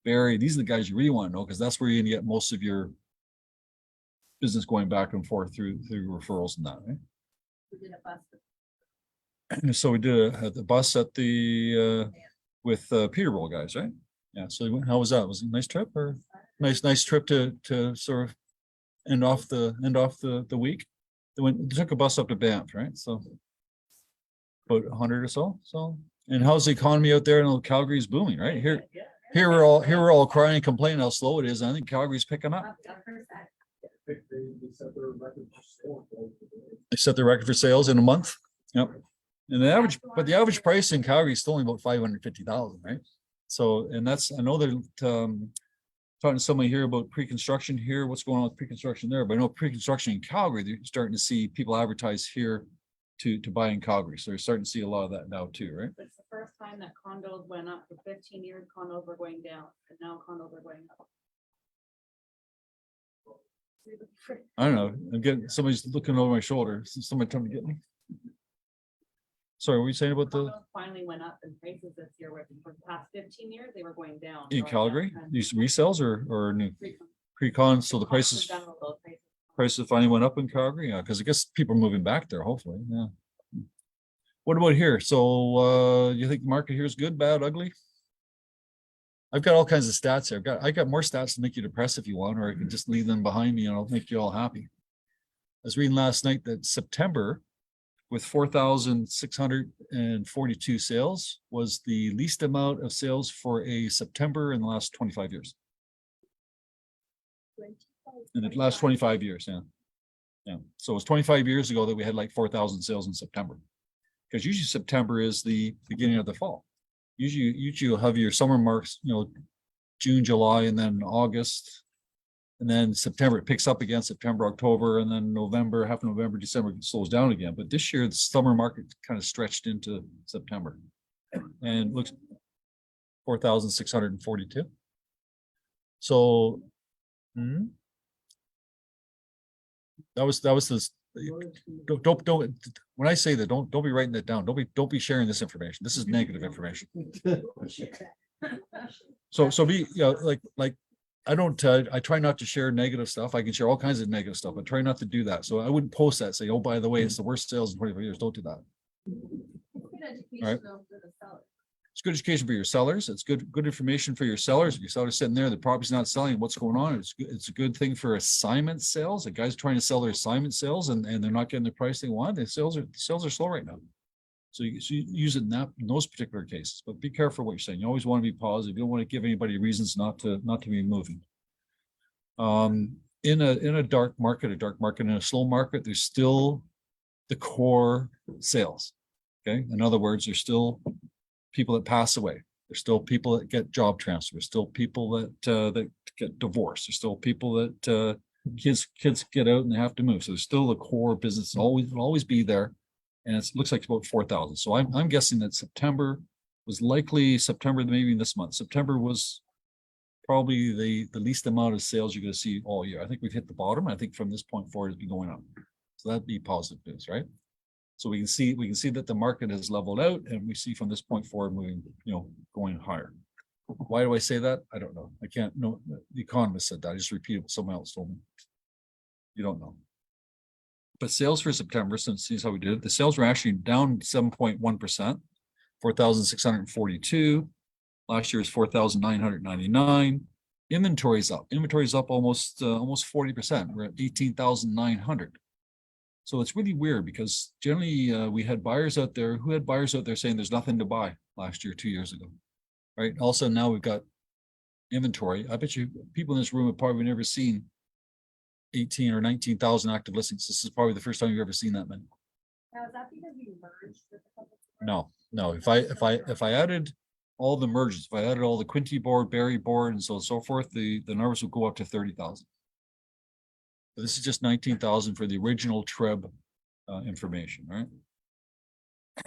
Barrie. These are the guys you really want to know because that's where you're gonna get most of your business going back and forth through referrals and that, right? We did a bus. So we did the bus at the with Peterborough guys, right? Yeah. So how was that? Was it a nice trip or nice trip to sort of end off the week? They took a bus up to Banff, right? So about 100 or so. So and how's the economy out there? And Calgary's booming, right? Here we're all crying and complaining how slow it is. And I think Calgary's picking up. They set their record for sales in a month. Yep. And the average price in Calgary is still only about 550,000, right? So, and that's, I know they're talking to somebody here about pre-construction here, what's going on with pre-construction there, but I know pre-construction in Calgary, they're starting to see people advertise here to buy in Calgary. So they're starting to see a lot of that now too, right? It's the first time that condos went up. For 15 years, condos were going down, and now condos are going up. I don't know. I'm getting, somebody's looking over my shoulder. Somebody trying to get me. Sorry, what were you saying about the? Condos finally went up in prices this year. For the past 15 years, they were going down. In Calgary? These resales or new pre-con? So the prices finally went up in Calgary? Yeah, because I guess people are moving back there, hopefully. Yeah. What about here? So you think the market here is good, bad, ugly? I've got all kinds of stats here. I got more stats to make you depressed if you want, or I can just leave them behind me and I'll make you all happy. I was reading last night that September, with 4,642 sales, was the least amount of sales for a September in the last 25 years. In the last 25 years, yeah. Yeah. So it was 25 years ago that we had like 4,000 sales in September. Because usually September is the beginning of the fall. Usually you'll have your summer marks, June, July, and then August. And then September, it picks up again, September, October, and then November, half November, December, it slows down again. But this year, the summer market kind of stretched into September. And looks 4,642. So that was this. Don't when I say that, don't be writing that down. Don't be sharing this information. This is negative information. So be like I don't I try not to share negative stuff. I can share all kinds of negative stuff, but try not to do that. So I wouldn't post that, say, oh, by the way, it's the worst sales in 25 years. Don't do that. All right. It's good education for your sellers. It's good information for your sellers. If your seller's sitting there, the property's not selling, what's going on? It's a good thing for assignment sales. A guy's trying to sell their assignment sales and they're not getting the price they want. The sales are slow right now. So you use it in those particular cases, but be careful what you're saying. You always want to be positive. You don't want to give anybody reasons not to be moving. In a dark market, in a slow market, there's still the core sales. Okay. In other words, there's still people that pass away. There's still people that get job transfer. There's still people that get divorced. There's still people that kids get out and they have to move. So there's still the core business will always be there. And it looks like it's about 4,000. So I'm guessing that September was likely maybe this month. September was probably the least amount of sales you're going to see all year. I think we've hit the bottom. I think from this point forward, it's been going up. So that'd be positive news, right? So we can see that the market has leveled out, and we see from this point forward moving, going higher. Why do I say that? I don't know. I can't know. The economist said that. I just repeated what someone else told me. You don't know. But sales for September, since see how we did it, the sales were actually down 7.1%, 4,642. Last year was 4,999. Inventory's up. Inventory's up almost 40%. We're at 18,900. So it's really weird because generally we had buyers out there saying there's nothing to buy last year, 2 years ago, right? Also now we've got inventory. I bet you people in this room have probably never seen 18 or 19,000 active listings. This is probably the first time you've ever seen that many. Now, is that because you merged with a couple? No. If I added all the merges, if I added all the Quinty board, Barrie board, and so forth, the numbers would go up to 30,000. But this is just 19,000 for the original TREB information, right?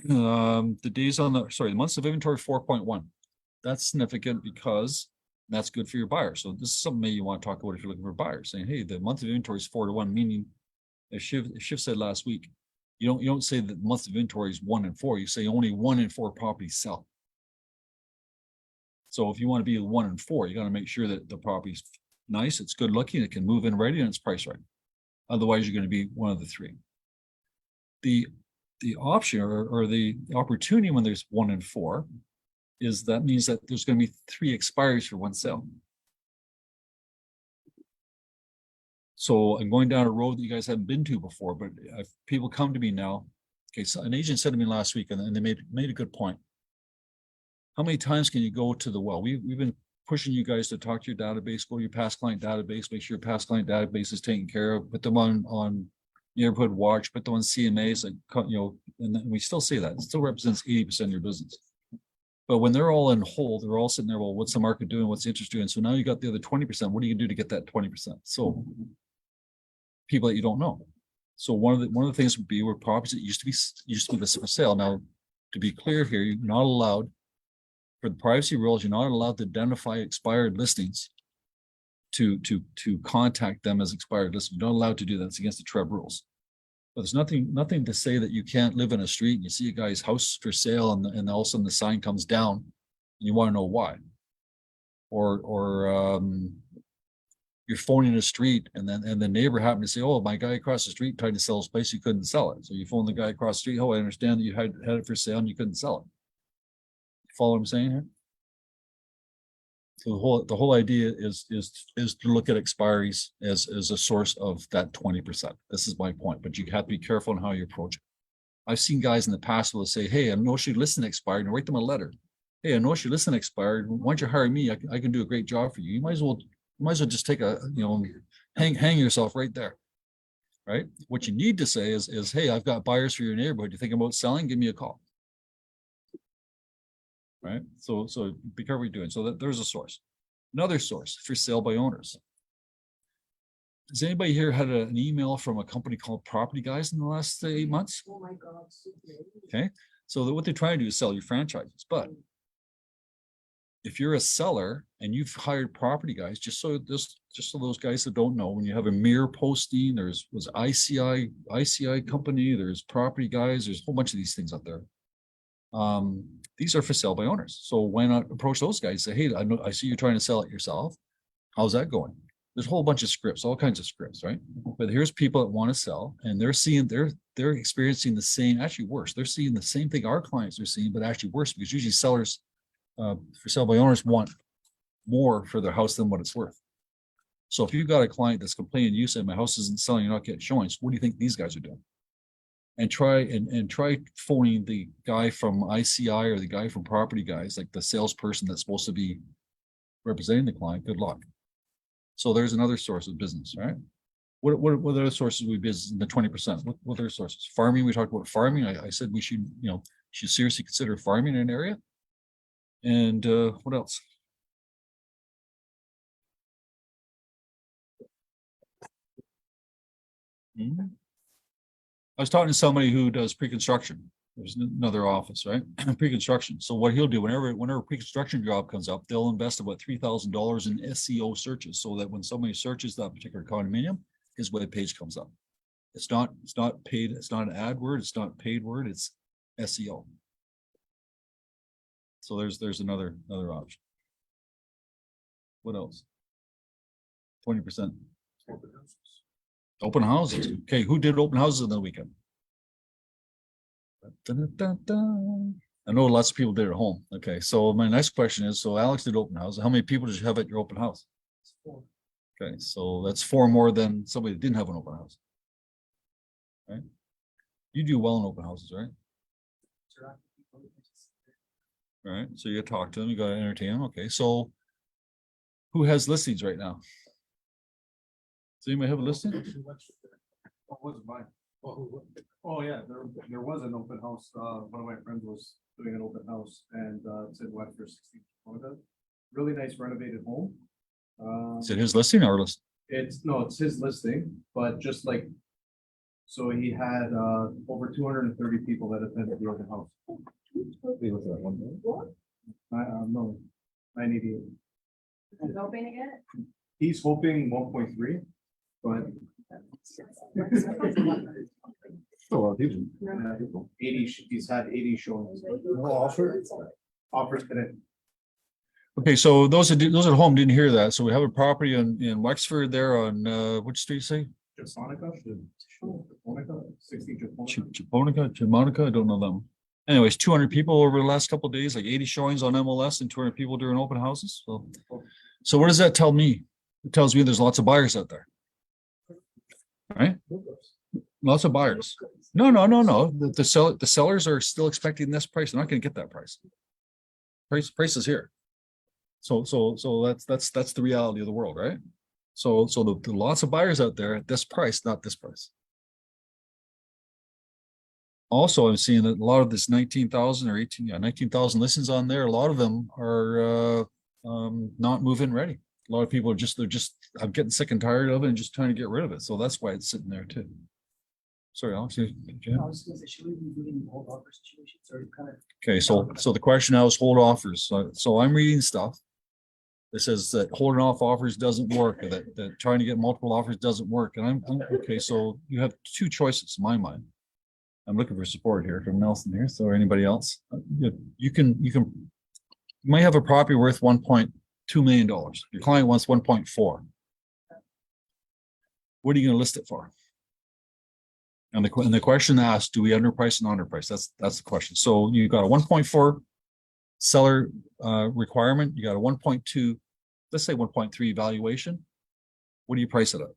The months of inventory 4.1. That's significant because that's good for your buyer. So this is something maybe you want to talk about if you're looking for buyers, saying, hey, the month of inventory is 4 to 1, meaning as Shiv said last week, you don't say that the month of inventory is 1 in 4. You say only 1 in 4 properties sell. So if you want to be 1 in 4, you got to make sure that the property's nice, it's good looking, it can move in ready, and it's priced right. Otherwise, you're going to be one of the 3. The option or the opportunity when there's 1 in 4 is that means that there's going to be 3 expiries for 1 sale. So I'm going down a road that you guys haven't been to before, but if people come to me now, okay, so an agent said to me last week, and they made a good point. How many times can you go to the well? We've been pushing you guys to talk to your database, go to your past client database, make sure your past client database is taken care of, put them on neighborhood watch, put them on CMAs, like, you know, and we still say that. It still represents 80% of your business. But when they're all in hold, they're all sitting there, well, what's the market doing? What's the interest doing? So now you got the other 20%. What are you gonna do to get that 20%? So people that you don't know. So one of the things would be where properties that used to be listed for sale. Now, to be clear here, you're not allowed, for the privacy rules, you're not allowed to identify expired listings to contact them as expired listings. You're not allowed to do that. It's against the TREB rules. But there's nothing to say that you can't live in a street and you see a guy's house for sale and all of a sudden the sign comes down and you want to know why. Or you're phoning a street and the neighbor happened to say, oh, my guy across the street tried to sell his place, you couldn't sell it. So you phone the guy across the street, oh, I understand that you had it for sale and you couldn't sell it. Follow what I'm saying here? So the whole idea is to look at expiries as a source of that 20%. This is my point, but you have to be careful on how you approach it. I've seen guys in the past who will say, hey, I know your listing expired, and write them a letter. Hey, I know your listing expired. Why don't you hire me? I can do a great job for you. You might as well just take hang yourself right there. Right? What you need to say is, hey, I've got buyers for your neighborhood. You think about selling? Give me a call. Right? So be careful what you're doing. So that there's a source. Another source for sale by owners. Has anybody here had an email from a company called Property Guys in the last 8 months? Oh my God. Okay. So what they're trying to do is sell you franchises. But if you're a seller and you've hired Property Guys, just so those guys that don't know, when you have a mirror posting, was ICI company, there's Property Guys, there's a whole bunch of these things out there. These are for sale by owners. So why not approach those guys? Say, hey, I see you're trying to sell it yourself. How's that going? There's a whole bunch of scripts, all kinds of scripts, right? But here's people that want to sell, and they're experiencing the same, actually worse. They're seeing the same thing our clients are seeing, but actually worse, because usually sellers for sale by owners want more for their house than what it's worth. So if you've got a client that's complaining, you said my house isn't selling, you're not getting showings, what do you think these guys are doing? And try phoning the guy from ICI or the guy from Property Guys, like the salesperson that's supposed to be representing the client. Good luck. So there's another source of business, right? What other sources we business in the 20%? What other sources? Farming. We talked about farming. I said we should seriously consider farming in an area. And what else? I was talking to somebody who does pre-construction. There's another office, right? Pre-construction. So what he'll do whenever pre-construction job comes up, they'll invest about $3,000 in SEO searches, so that when somebody searches that particular condominium, his web page comes up. It's not paid. It's not an ad word. It's not paid word. It's SEO. So there's another option. What else? 20%. Open houses. Okay, who did open houses on the weekend? Dun, dun, dun. I know lots of people did at home. Okay, so my next question is, so Alex did open house. How many people did you have at your open house? 4. Okay, so that's 4 more than somebody that didn't have an open house. Right? You do well in open houses, right? All right, so you got to talk to them, you got to entertain them. Okay, so who has listings right now? Does anybody have a listing? What was mine? Oh, yeah, there was an open house. One of my friends was doing an open house and it's in Webster 16. Really nice renovated home. Is it his listing or list? It's his listing, but just like, so he had over 230 people that attended the open house. No, 988. I'm hoping to get it. He's hoping 1.3, but 80. He's had 80 showings. Offers today. Okay, so those at home didn't hear that. So we have a property in Wexford there on, which street you say? Japonica, 60 Japonica. Japonica, I don't know them. Anyways, 200 people over the last couple of days, like 80 showings on MLS and 200 people during open houses. So what does that tell me? It tells me there's lots of buyers out there. Right? Lots of buyers. No. The sellers are still expecting this price. They're not going to get that price. Price is here. So that's the reality of the world, right? So the lots of buyers out there at this price, not this price. Also, I'm seeing that a lot of this 19,000 or 19,000 listings on there. A lot of them are not move-in ready. A lot of people are I'm getting sick and tired of it and just trying to get rid of it. So that's why it's sitting there too. Sorry, Alex. Okay, so the question now is hold offers. So I'm reading stuff that says that holding off offers doesn't work, or that trying to get multiple offers doesn't work. And I'm okay. So you have two choices in my mind. I'm looking for support here from Nelson here. So anybody else, you might have a property worth $1.2 million. Your client wants 1.4. What are you going to list it for? And the question asked, do we underprice and underprice? That's the question. So you got a 1.4 seller requirement. You got a 1.2, let's say 1.3 valuation. What do you price it at?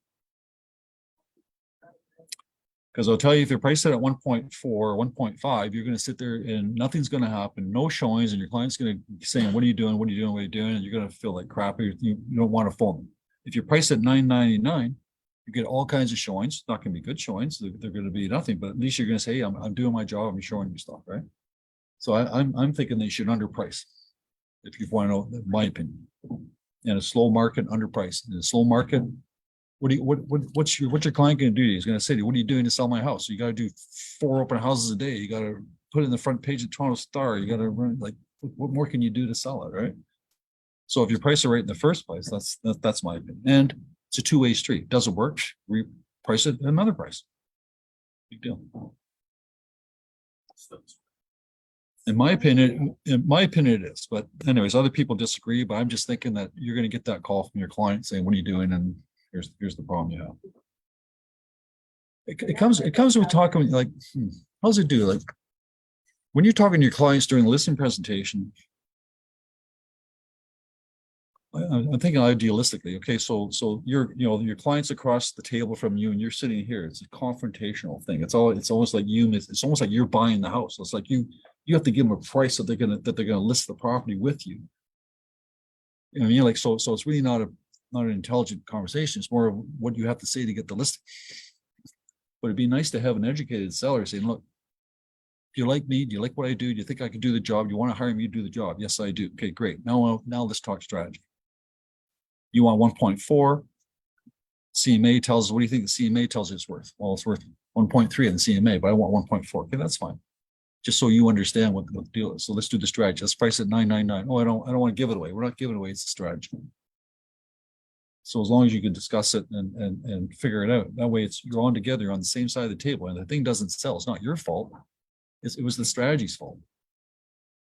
Because I'll tell you, if you price it at 1.4 or 1.5, you're going to sit there and nothing's going to happen, no showings, and your client's going to be saying, what are you doing? What are you doing? What are you doing? And you're going to feel like crap. You don't want to phone them. If you price at $9.99, you get all kinds of showings. Not going to be good showings. They're going to be nothing, but at least you're going to say, hey, I'm doing my job. I'm showing you stuff, right? So I'm thinking they should underprice, if you want to know my opinion. In a slow market, underpriced. In a slow market, what's your client going to do? He's going to say to you, what are you doing to sell my house? So you got to do 4 open houses a day. You got to put it in the front page of Toronto Star. You got to run, like, what more can you do to sell it, right? So if you price it right in the first place, that's my opinion. And it's a two-way street. Does it work? We price it at another price. Big deal. In my opinion, it is. But anyways, other people disagree. But I'm just thinking that you're going to get that call from your client saying, "What are you doing?" And here's the problem you have. It comes with talking like, how does it do? Like when you're talking to your clients during the listing presentation, I'm thinking idealistically. Okay, so your clients across the table from you, and you're sitting here. It's a confrontational thing. It's almost like it's almost like you're buying the house. It's like you have to give them a price that they're gonna list the property with you. You know what I mean? Like so it's really not an intelligent conversation. It's more of what you have to say to get the listing. But it'd be nice to have an educated seller saying, look, do you like me? Do you like what I do? Do you think I can do the job? Do you want to hire me to do the job? Yes, I do. Okay, great. Now let's talk strategy. You want 1.4. CMA tells us, what do you think the CMA tells you it's worth? Well, it's worth 1.3 in the CMA, but I want 1.4. Okay, that's fine. Just so you understand what the deal is. So let's do the strategy. Let's price it $9.99. Oh, I don't want to give it away. We're not giving it away. It's a strategy. So as long as you can discuss it and figure it out, that way you're on together, you're on the same side of the table, and the thing doesn't sell. It's not your fault. It was the strategy's fault.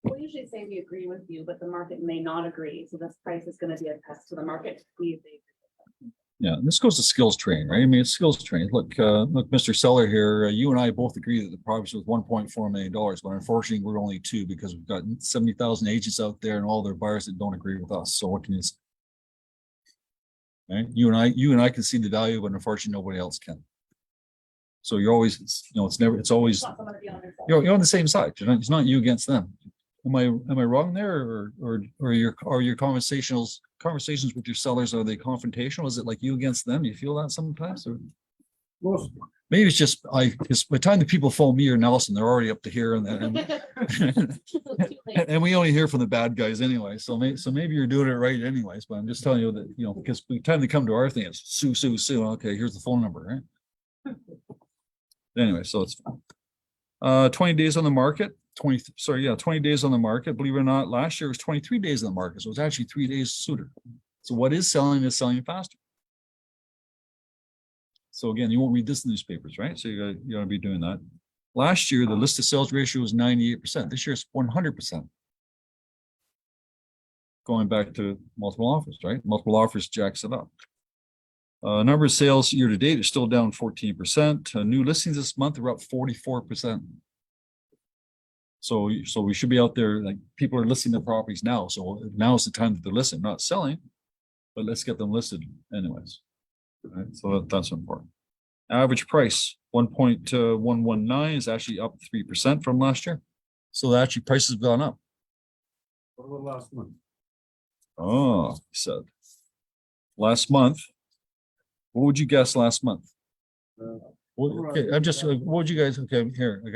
We usually say we agree with you, but the market may not agree. So this price is going to be a test to the market to see if they agree. Yeah, and this goes to skills training, right? I mean, it's skills training. Look, Mr. Seller here, you and I both agree that the property's worth $1.4 million, but unfortunately, we're only 2 because we've got 70,000 agents out there and all their buyers that don't agree with us. So what can you say? Right? You and I can see the value, but unfortunately, nobody else can. So you're always, it's always you're on the same side. It's not you against them. Am I wrong there, or your conversations with your sellers, are they confrontational? Is it like you against them? You feel that sometimes, or maybe it's just because by the time the people phone me or Nelson, they're already up to here, and we only hear from the bad guys anyway. So maybe you're doing it right anyways. But I'm just telling you that because by the time they come to our thing, it's Sue. Okay, here's the phone number, right? Anyway, so it's 20 days on the market. 20 days on the market. Believe it or not, last year was 23 days on the market. So it's actually 3 days sooner. So what is selling faster. So again, you won't read this in newspapers, right? So you gotta be doing that. Last year, the list to sales ratio was 98%. This year it's 100%. going back to multiple offers, right? Multiple offers jacks it up. Number of sales year to date is still down 14%. New listings this month are up 44%. So we should be out there, like people are listing their properties now. So now is the time that they're listing, not selling, but let's get them listed anyways. Right? So that's important. Average price 1.119 is actually up 3% from last year. So actually prices have gone up. What about last month? Oh, he said. Last month. What would you guess last month? Okay, I'm just, what would you guys, okay, here, I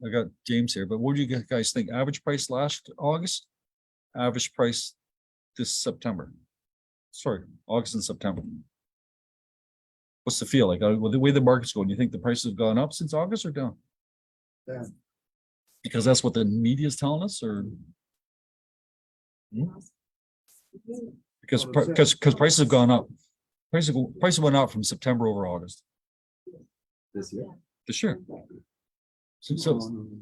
got James here, but what do you guys think? Average price last August? Average price this September? Sorry, August and September. What's the feel like? With the way the market's going, you think the prices have gone up since August or down? Down. Because that's what the media is telling us, or? Because prices have gone up. Prices went up from September over August. This year. This year. So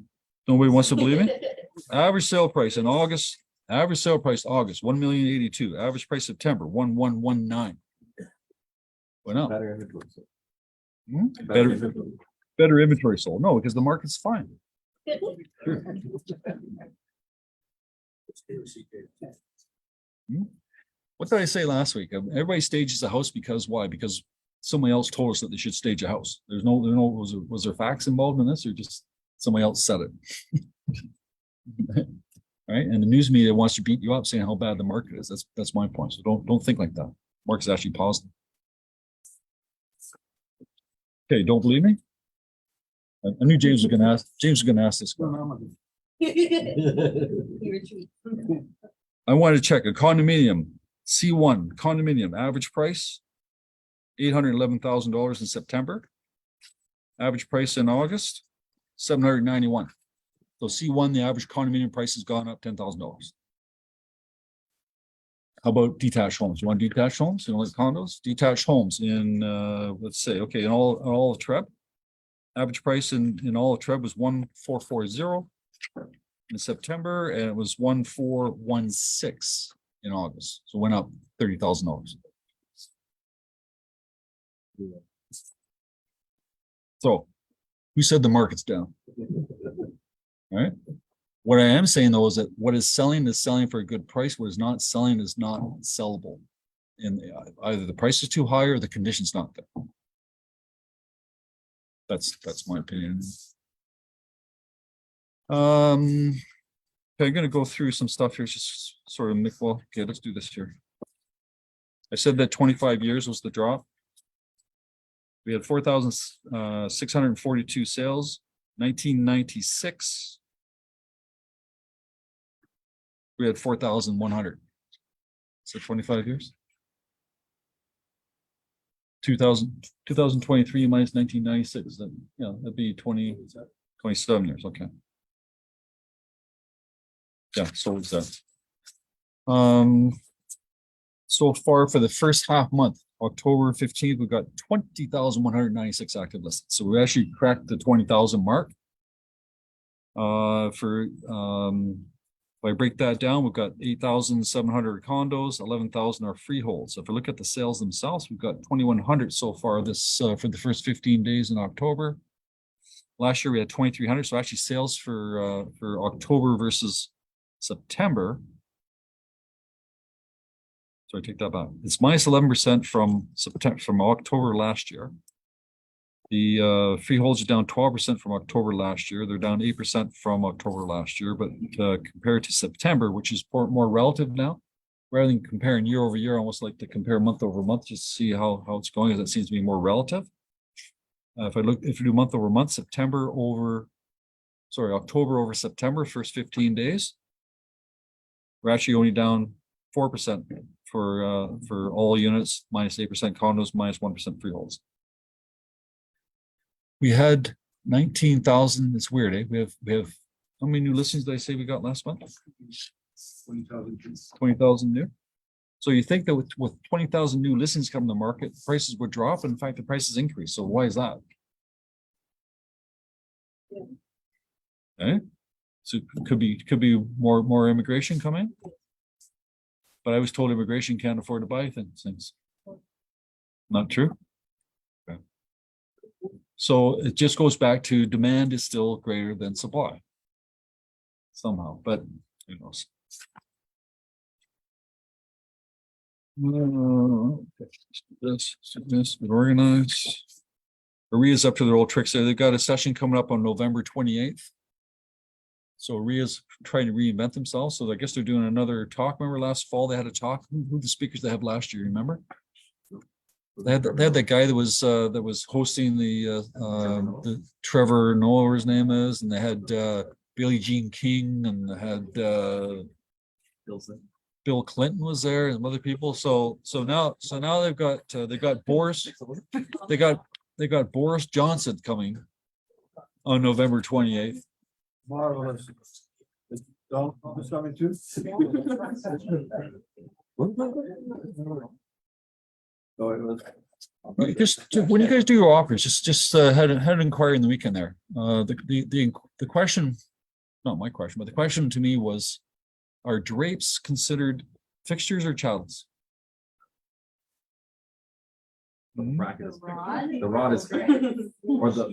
nobody wants to believe me? Average sale price in August, average sale price August, 1,082,000. Average price September, 1,119. Went up. Better inventory. Hmm? Better inventory sold. No, because the market's fine. Sure. Hmm? What did I say last week? Everybody stages a house because why? Because somebody else told us that they should stage a house. There's no, was there facts involved in this, or just somebody else said it? Right? And the news media wants to beat you up saying how bad the market is. That's my point. So don't think like that. Market's actually positive. Okay, don't believe me? I knew James was gonna ask. James was gonna ask this question. I wanted to check a condominium, C1 condominium, average price $811,000 in September. Average price in August, $791. So C1, the average condominium price has gone up $10,000. How about detached homes? You want detached homes? You know, like condos? Detached homes in, let's say, okay, in all of Treb. Average price in all of Treb was 1,440 in September, and it was 1,416 in August. So it went up $30,000. So who said the market's down? All right. What I am saying though is that what is selling for a good price. What is not selling is not sellable. And either the price is too high or the condition's not there. That's my opinion. Okay, I'm gonna go through some stuff here, just sort of well, okay, let's do this here. I said that 25 years was the drop. We had 4,642 sales, 1996. We had 4,100. So 25 years. 2023 minus 1996, then, yeah, that'd be 27 years, okay. Yeah, so is that. So far for the first half month, October 15th, we got 20,196 active listings. So we actually cracked the 20,000 mark. If I break that down, we've got 8,700 condos, 11,000 are freeholds. So if we look at the sales themselves, we've got 2,100 so far this for the first 15 days in October. Last year we had 2,300. So actually sales for October versus September. So I take that back. It's minus 11% from October last year. The freeholds are down 12% from October last year. They're down 8% from October last year, but compared to September, which is more relative now, rather than comparing year over year, I almost like to compare month over month just to see how it's going, as it seems to be more relative. If you do month over month, October over September, first 15 days, we're actually only down 4% for all units, minus 8% condos, minus 1% freeholds. We had 19,000. It's weird, eh? We have how many new listings did I say we got last month? 20,000 new. So you think that with 20,000 new listings coming to the market, prices would drop, and in fact the prices increase. So why is that? Yeah. Okay. So could be more immigration coming. But I was told immigration can't afford to buy things. Not true? Okay. So it just goes back to demand is still greater than supply. Somehow, but who knows? This, organized. Aria's up to their old tricks there. They've got a session coming up on November 28th. So Aria's trying to reinvent themselves. So I guess they're doing another talk. Remember last fall they had a talk? Who the speakers they had last year, remember? They had that guy that was hosting the Trevor Noah, whatever his name is, and they had Billie Jean King, and they had Bill Clinton was there, and some other people. So now they've got Boris, they got Boris Johnson coming on November 28th. Marvelous. Is Donald Trump is coming too? Oh, it was. Just when you guys do your offers, just had an inquiry in the weekend there. The question, not my question, but the question to me was, are drapes considered fixtures or chattels? The bracket is fixed. The rod is fixed. Or the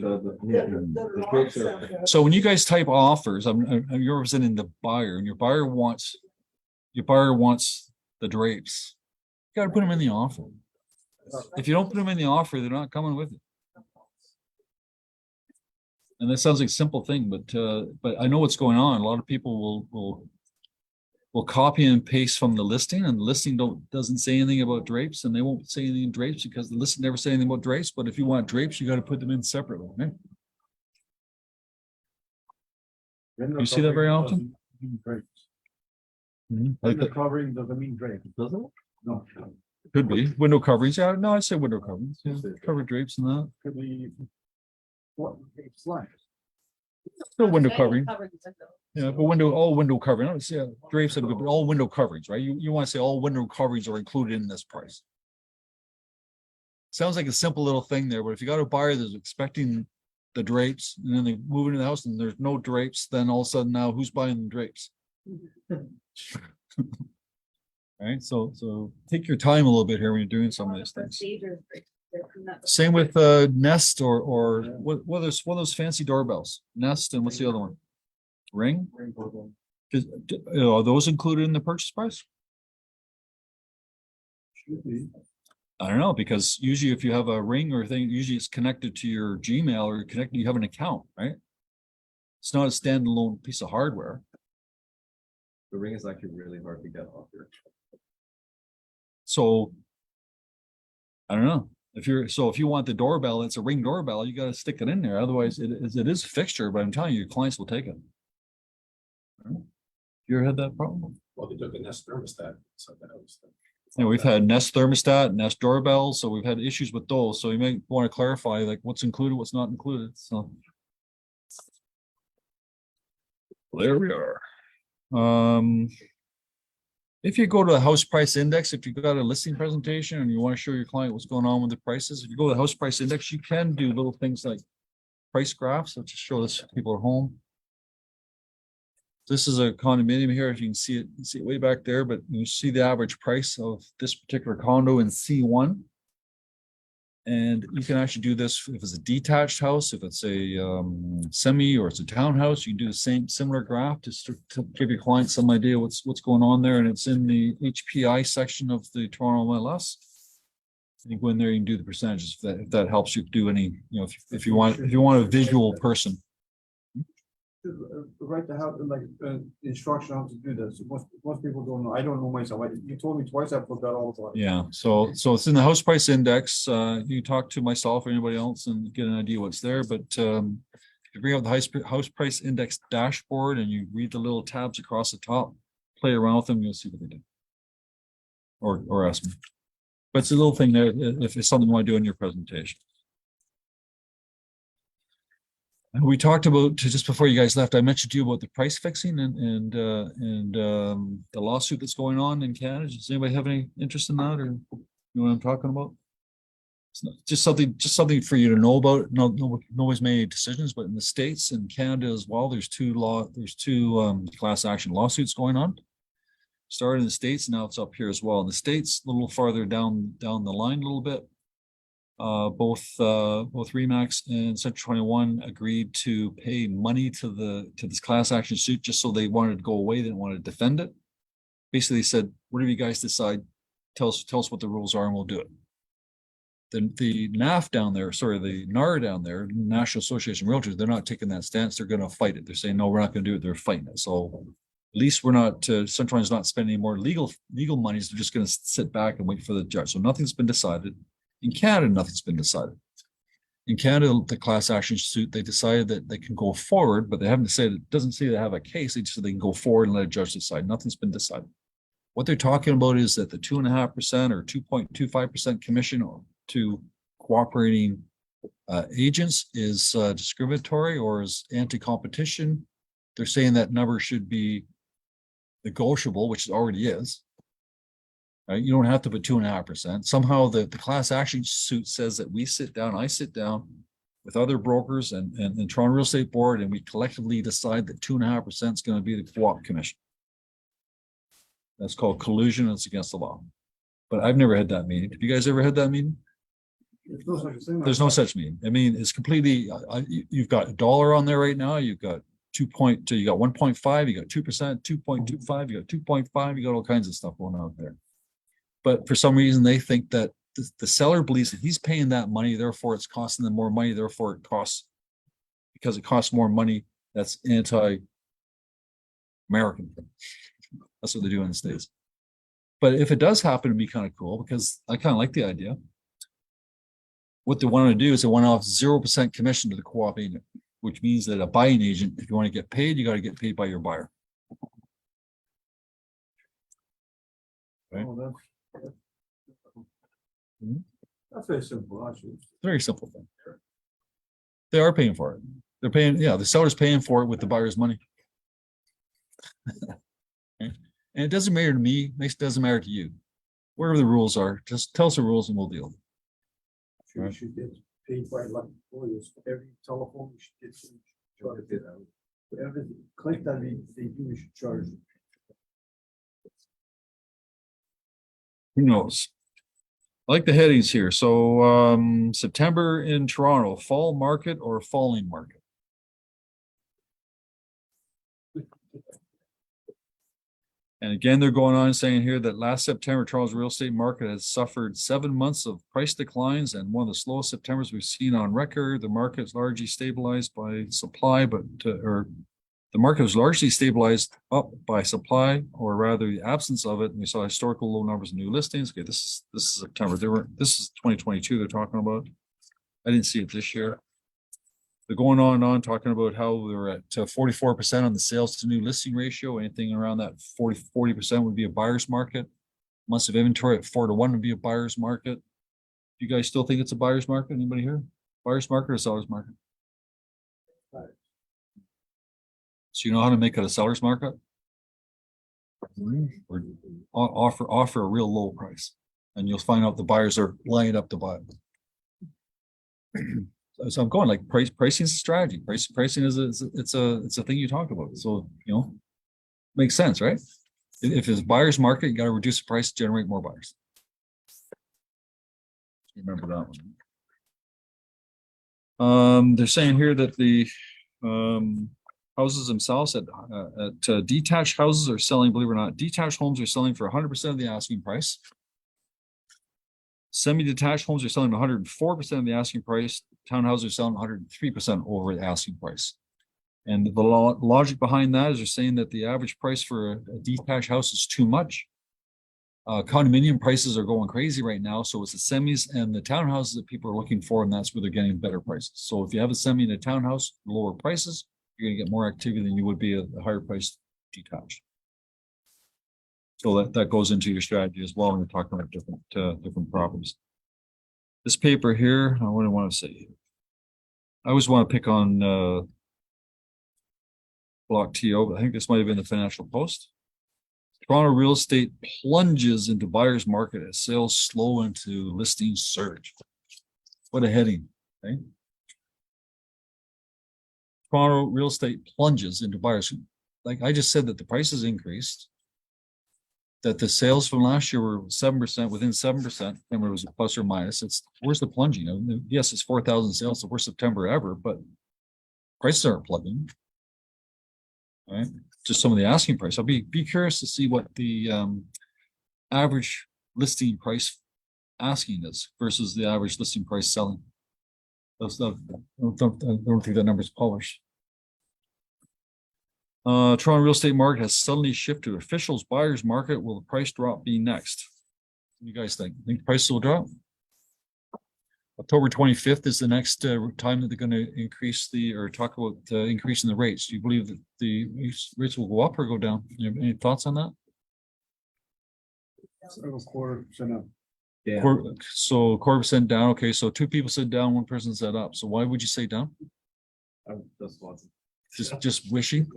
drapes are fixed. So when you guys type offers, you're representing the buyer, and your buyer wants the drapes. You got to put them in the offer. If you don't put them in the offer, they're not coming with it. And that sounds like a simple thing, but I know what's going on. A lot of people will copy and paste from the listing, and the listing doesn't say anything about drapes, and they won't say anything in drapes because the listing never say anything about drapes. But if you want drapes, you got to put them in separately. Right? You see that very often? The covering doesn't mean drape, does it? No. Could be window coverings. Yeah, no, I say window coverings. Yeah, covered drapes and that. Could be. What? Sliders. Still window covering. Yeah, but all window covering. I don't see drapes, but all window coverings, right? You want to say all window coverings are included in this price. Sounds like a simple little thing there, but if you got a buyer that's expecting the drapes and then they move into the house and there's no drapes, then all of a sudden now who's buying the drapes? Right, so take your time a little bit here when you're doing some of these things. Same with Nest or what are those fancy doorbells? Nest, and what's the other one? Ring? Are those included in the purchase price? Should be. I don't know, because usually if you have a Ring or thing, usually it's connected to your Gmail or connected, you have an account, right? It's not a standalone piece of hardware. The Ring is actually really hard to get off here. So I don't know. If you want the doorbell, it's a Ring doorbell, you got to stick it in there. Otherwise, it is a fixture, but I'm telling you, your clients will take it. You ever had that problem? Well, they took a Nest thermostat. So that was Yeah, we've had Nest thermostat, Nest doorbell, so we've had issues with those. So you may want to clarify like what's included, what's not included. So there we are. If you go to the house price index, if you've got a listing presentation and you want to show your client what's going on with the prices, if you go to the house price index, you can do little things like price graphs, which show this to people at home. This is a condominium here. If you can see it way back there, but you see the average price of this particular condo in C1. And you can actually do this if it's a detached house, if it's a semi or it's a townhouse, you can do the similar graph to give your client some idea what's going on there. And it's in the HPI section of the Toronto MLS. You go in there, you can do the percentages if that helps you do any, if you want a visual person. Right to have like instruction how to do this. Most people don't know. I don't know myself. You told me twice. I forgot all the time. Yeah. So it's in the house price index. You talk to myself or anybody else and get an idea what's there. But if you bring up the house price index dashboard and you read the little tabs across the top, play around with them, you'll see what they did. Or ask me. But it's a little thing there if it's something you want to do in your presentation. We talked about just before you guys left. I mentioned to you about the price fixing and the lawsuit that's going on in Canada. Does anybody have any interest in that, or you know what I'm talking about? It's not, just something for you to know about. Nobody's made any decisions, but in the States and Canada as well, there's two class action lawsuits going on. Started in the States, now it's up here as well. In the States, a little farther down the line a little bit. Both Remax and Central 21 agreed to pay money to this class action suit just so they wanted to go away. They didn't want to defend it. Basically, they said, whatever you guys decide, tell us what the rules are and we'll do it. The NAF down there, sorry, the NAR down there, National Association of Realtors, they're not taking that stance. They're going to fight it. They're saying, no, we're not going to do it. They're fighting it. So at least we're not, Central is not spending any more legal monies. They're just going to sit back and wait for the judge. So nothing's been decided. In Canada, nothing's been decided. In Canada, the class action suit, they decided that they can go forward, but they haven't said, it doesn't say they have a case. They just said they can go forward and let a judge decide. Nothing's been decided. What they're talking about is that the 2.5% or 2.25% commission to cooperating agents is discriminatory or is anti-competition. They're saying that number should be negotiable, which it already is. Right? You don't have to put 2.5%. Somehow the class action suit says that I sit down with other brokers and Toronto Real Estate Board, and we collectively decide that 2.5% is going to be the co-op commission. That's called collusion. It's against the law. But I've never had that meeting. Have you guys ever had that meeting? There's no such thing. There's no such meeting. I mean, it's completely, you've got $1 on there right now. You've got you got 1.5, you got 2%, 2.25, you got 2.5, you got all kinds of stuff going on there. But for some reason, they think that the seller believes that he's paying that money, therefore it's costing them more money, therefore it costs, because it costs more money, that's anti-American. That's what they do in the States. But if it does happen to be kind of cool, because I kind of like the idea, what they want to do is they want to offer 0% commission to the co-op agent, which means that a buying agent, if you want to get paid, you got to get paid by your buyer. Right? Oh, Mhm. that's very simple, actually. Very simple thing. They are paying for it. They're paying, yeah, the seller's paying for it with the buyer's money. And it doesn't matter to me, it doesn't matter to you. Whatever the rules are, just tell us the rules and we'll deal. You should get paid by like employees. Every telephone you should get charged. Every click that they do, you should charge. Who knows? I like the headings here. So September in Toronto, fall market or falling market? And again, they're going on saying here that last September, Toronto's real estate market has suffered 7 months of price declines and one of the slowest Septembers we've seen on record. The market is largely stabilized by supply, the market was largely stabilized up by supply, or rather the absence of it. And we saw historical low numbers of new listings. Okay, this is September. This is 2022 they're talking about. I didn't see it this year. They're going on and on talking about how they're at 44% on the sales to new listing ratio. Anything around that 40% would be a buyer's market. Months of inventory at 4-1 would be a buyer's market. Do you guys still think it's a buyer's market? Anybody here? Buyer's market or seller's market? So you know how to make it a seller's market? Or offer a real low price, and you'll find out the buyers are lining up to buy it. So I'm going like pricing is a strategy. Pricing is it's a thing you talk about. So makes sense, right? If it's buyer's market, you got to reduce the price to generate more buyers. Remember that one. They're saying here that the houses themselves at detached houses are selling, believe it or not, detached homes are selling for 100% of the asking price. Semi-detached homes are selling 104% of the asking price. Townhouses are selling 103% over the asking price. And the logic behind that is they're saying that the average price for a detached house is too much. Condominium prices are going crazy right now. So it's the semis and the townhouses that people are looking for, and that's where they're getting better prices. So if you have a semi and a townhouse, lower prices, you're going to get more activity than you would be a higher priced detached. So that goes into your strategy as well when you're talking about different properties. This paper here, what do I want to say? I always want to pick on Block TO, but I think this might have been the Financial Post. Toronto real estate plunges into buyer's market as sales slow into listings surge. What a heading, right? Toronto real estate plunges into buyers. Like I just said that the prices increased. that the sales from last year were 7%, within 7%, and it was a plus or minus. It's, where's the plunging? I mean, yes, it's 4,000 sales, the worst September ever, but prices aren't plugging. All right, just some of the asking price. I'll be curious to see what the average listing price asking is versus the average listing price selling. Those stuff, I don't think that number's published. Toronto real estate market has suddenly shifted to officials buyers market. Will the price drop be next? What do you guys think? Think prices will drop? October 25th is the next time that they're going to increase or talk about increasing the rates. Do you believe that the rates will go up or go down? You have any thoughts on that? Several quarter% up. So 1/4% down. Okay, so two people said down, one person said up. So why would you say down? That's lots. Just wishing?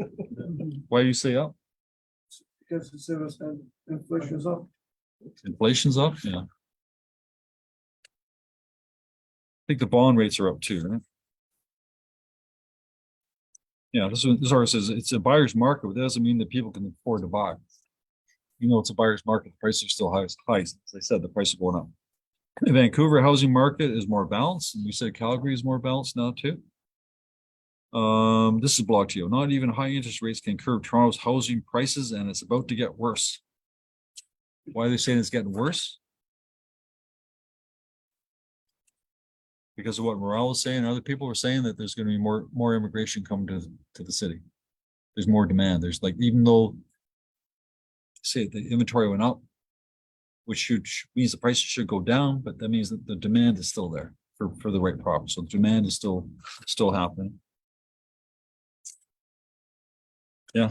Why do you say up? Because the 7% inflation's up. Inflation's up, yeah. I think the bond rates are up too, right? Yeah, this already says it's a buyer's market, but that doesn't mean that people can afford to buy. You know, it's a buyer's market, the prices are still high. As I said, the price is going up. The Vancouver housing market is more balanced, and we said Calgary is more balanced now too. This is blocked to you. Not even high interest rates can curb Toronto's housing prices, and it's about to get worse. Why are they saying it's getting worse? Because of what Morale was saying, other people were saying that there's going to be more immigration coming to the city. There's more demand. There's like, even though say the inventory went up, which means the prices should go down, but that means that the demand is still there for the right property. So the demand is still happening. Yeah.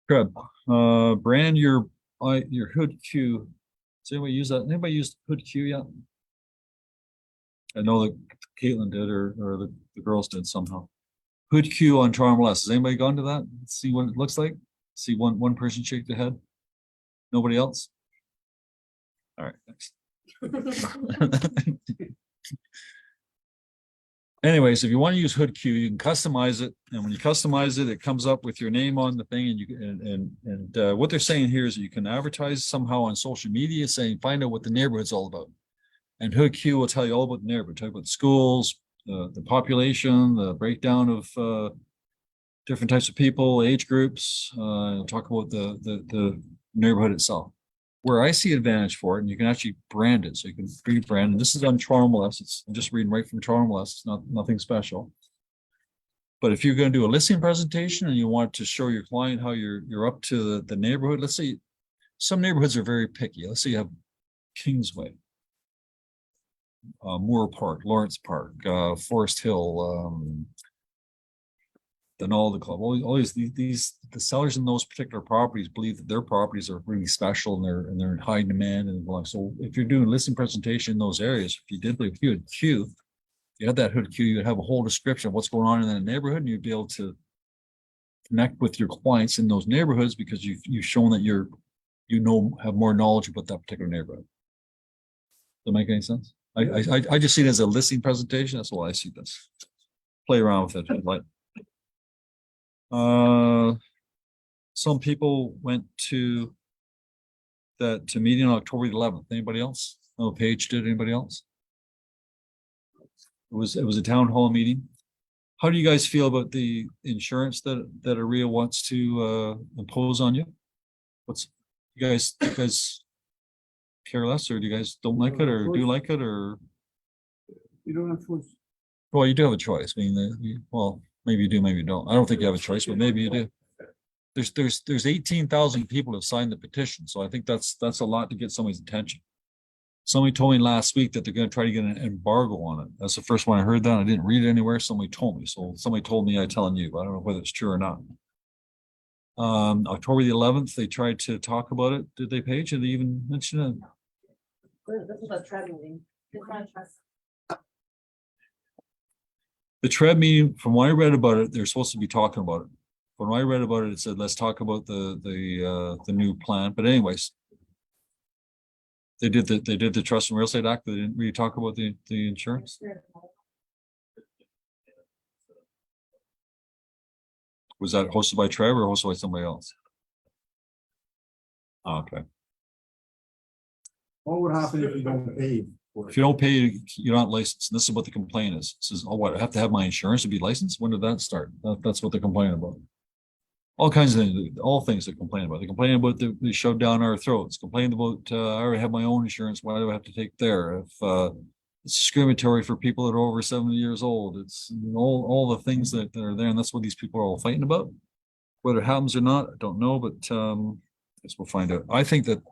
Good. Brand your hood Q. Does anybody use that? Anybody use hood Q yet? I know that Katelyn did, or the girls did somehow. Hood Q on Toronto MLS. Has anybody gone to that? See what it looks like? See one person shake their head? Nobody else? All right, thanks. Anyways, if you want to use hood Q, you can customize it, and when you customize it, it comes up with your name on the thing, and you what they're saying here is that you can advertise somehow on social media, saying find out what the neighborhood's all about, and hood Q will tell you all about the neighborhood, talk about schools, the population, the breakdown of different types of people, age groups, talk about the neighborhood itself. Where I see advantage for it, and you can actually brand it, so you can rebrand. And this is on Toronto MLS. I'm just reading right from Toronto MLS. It's nothing special. But if you're going to do a listing presentation and you want to show your client how you're up to the neighborhood, let's say some neighborhoods are very picky. Let's say you have Kingsway, Moore Park, Lawrence Park, Forest Hill, the Nolde Club. All these the sellers in those particular properties believe that their properties are really special and they're in high demand and like. So if you're doing listing presentation in those areas, if you had Q, you had that hood Q, you'd have a whole description of what's going on in that neighborhood, and you'd be able to connect with your clients in those neighborhoods because you've shown that have more knowledge about that particular neighborhood. Does that make any sense? I just see it as a listing presentation. That's why I see this. Play around with it. Like, some people went to that meeting on October 11th. Anybody else? No, Paige did. Anybody else? It was a town hall meeting. How do you guys feel about the insurance that AREA wants to impose on you? You guys care less, or do you guys don't like it, or do like it, or You don't have choice. well, you do have a choice. I mean, well, maybe you do, maybe you don't. I don't think you have a choice, but maybe you do. There's 18,000 people who have signed the petition, so I think that's a lot to get somebody's attention. Somebody told me last week that they're going to try to get an embargo on it. That's the first one I heard that. I didn't read it anywhere. Somebody told me. So somebody told me, I'm telling you. I don't know whether it's true or not. October the 11th, they tried to talk about it. Did they, Paige? Did they even mention it? This is a trend meeting. It's not a trust. The TREB meeting, from what I read about it, they're supposed to be talking about it. When I read about it, it said, let's talk about the new plan. But anyways, they did the Trust and Real Estate Act. They didn't really talk about the insurance. Was that hosted by Trevor or hosted by somebody else? Okay. What would happen if you don't pay for If it? you don't pay, you're not licensed. And this is what the complaint is. It says, oh, what, I have to have my insurance to be licensed? When did that start? That's what they're complaining about. All kinds of things, all things they complain about. They complain about they shoved down our throats, complain about, I already have my own insurance. Why do I have to take there? If, it's discriminatory for people that are over 70 years old. It's all the things that are there. And that's what these people are all fighting about. Whether it happens or not, I don't know, but, I guess we'll find out. I think that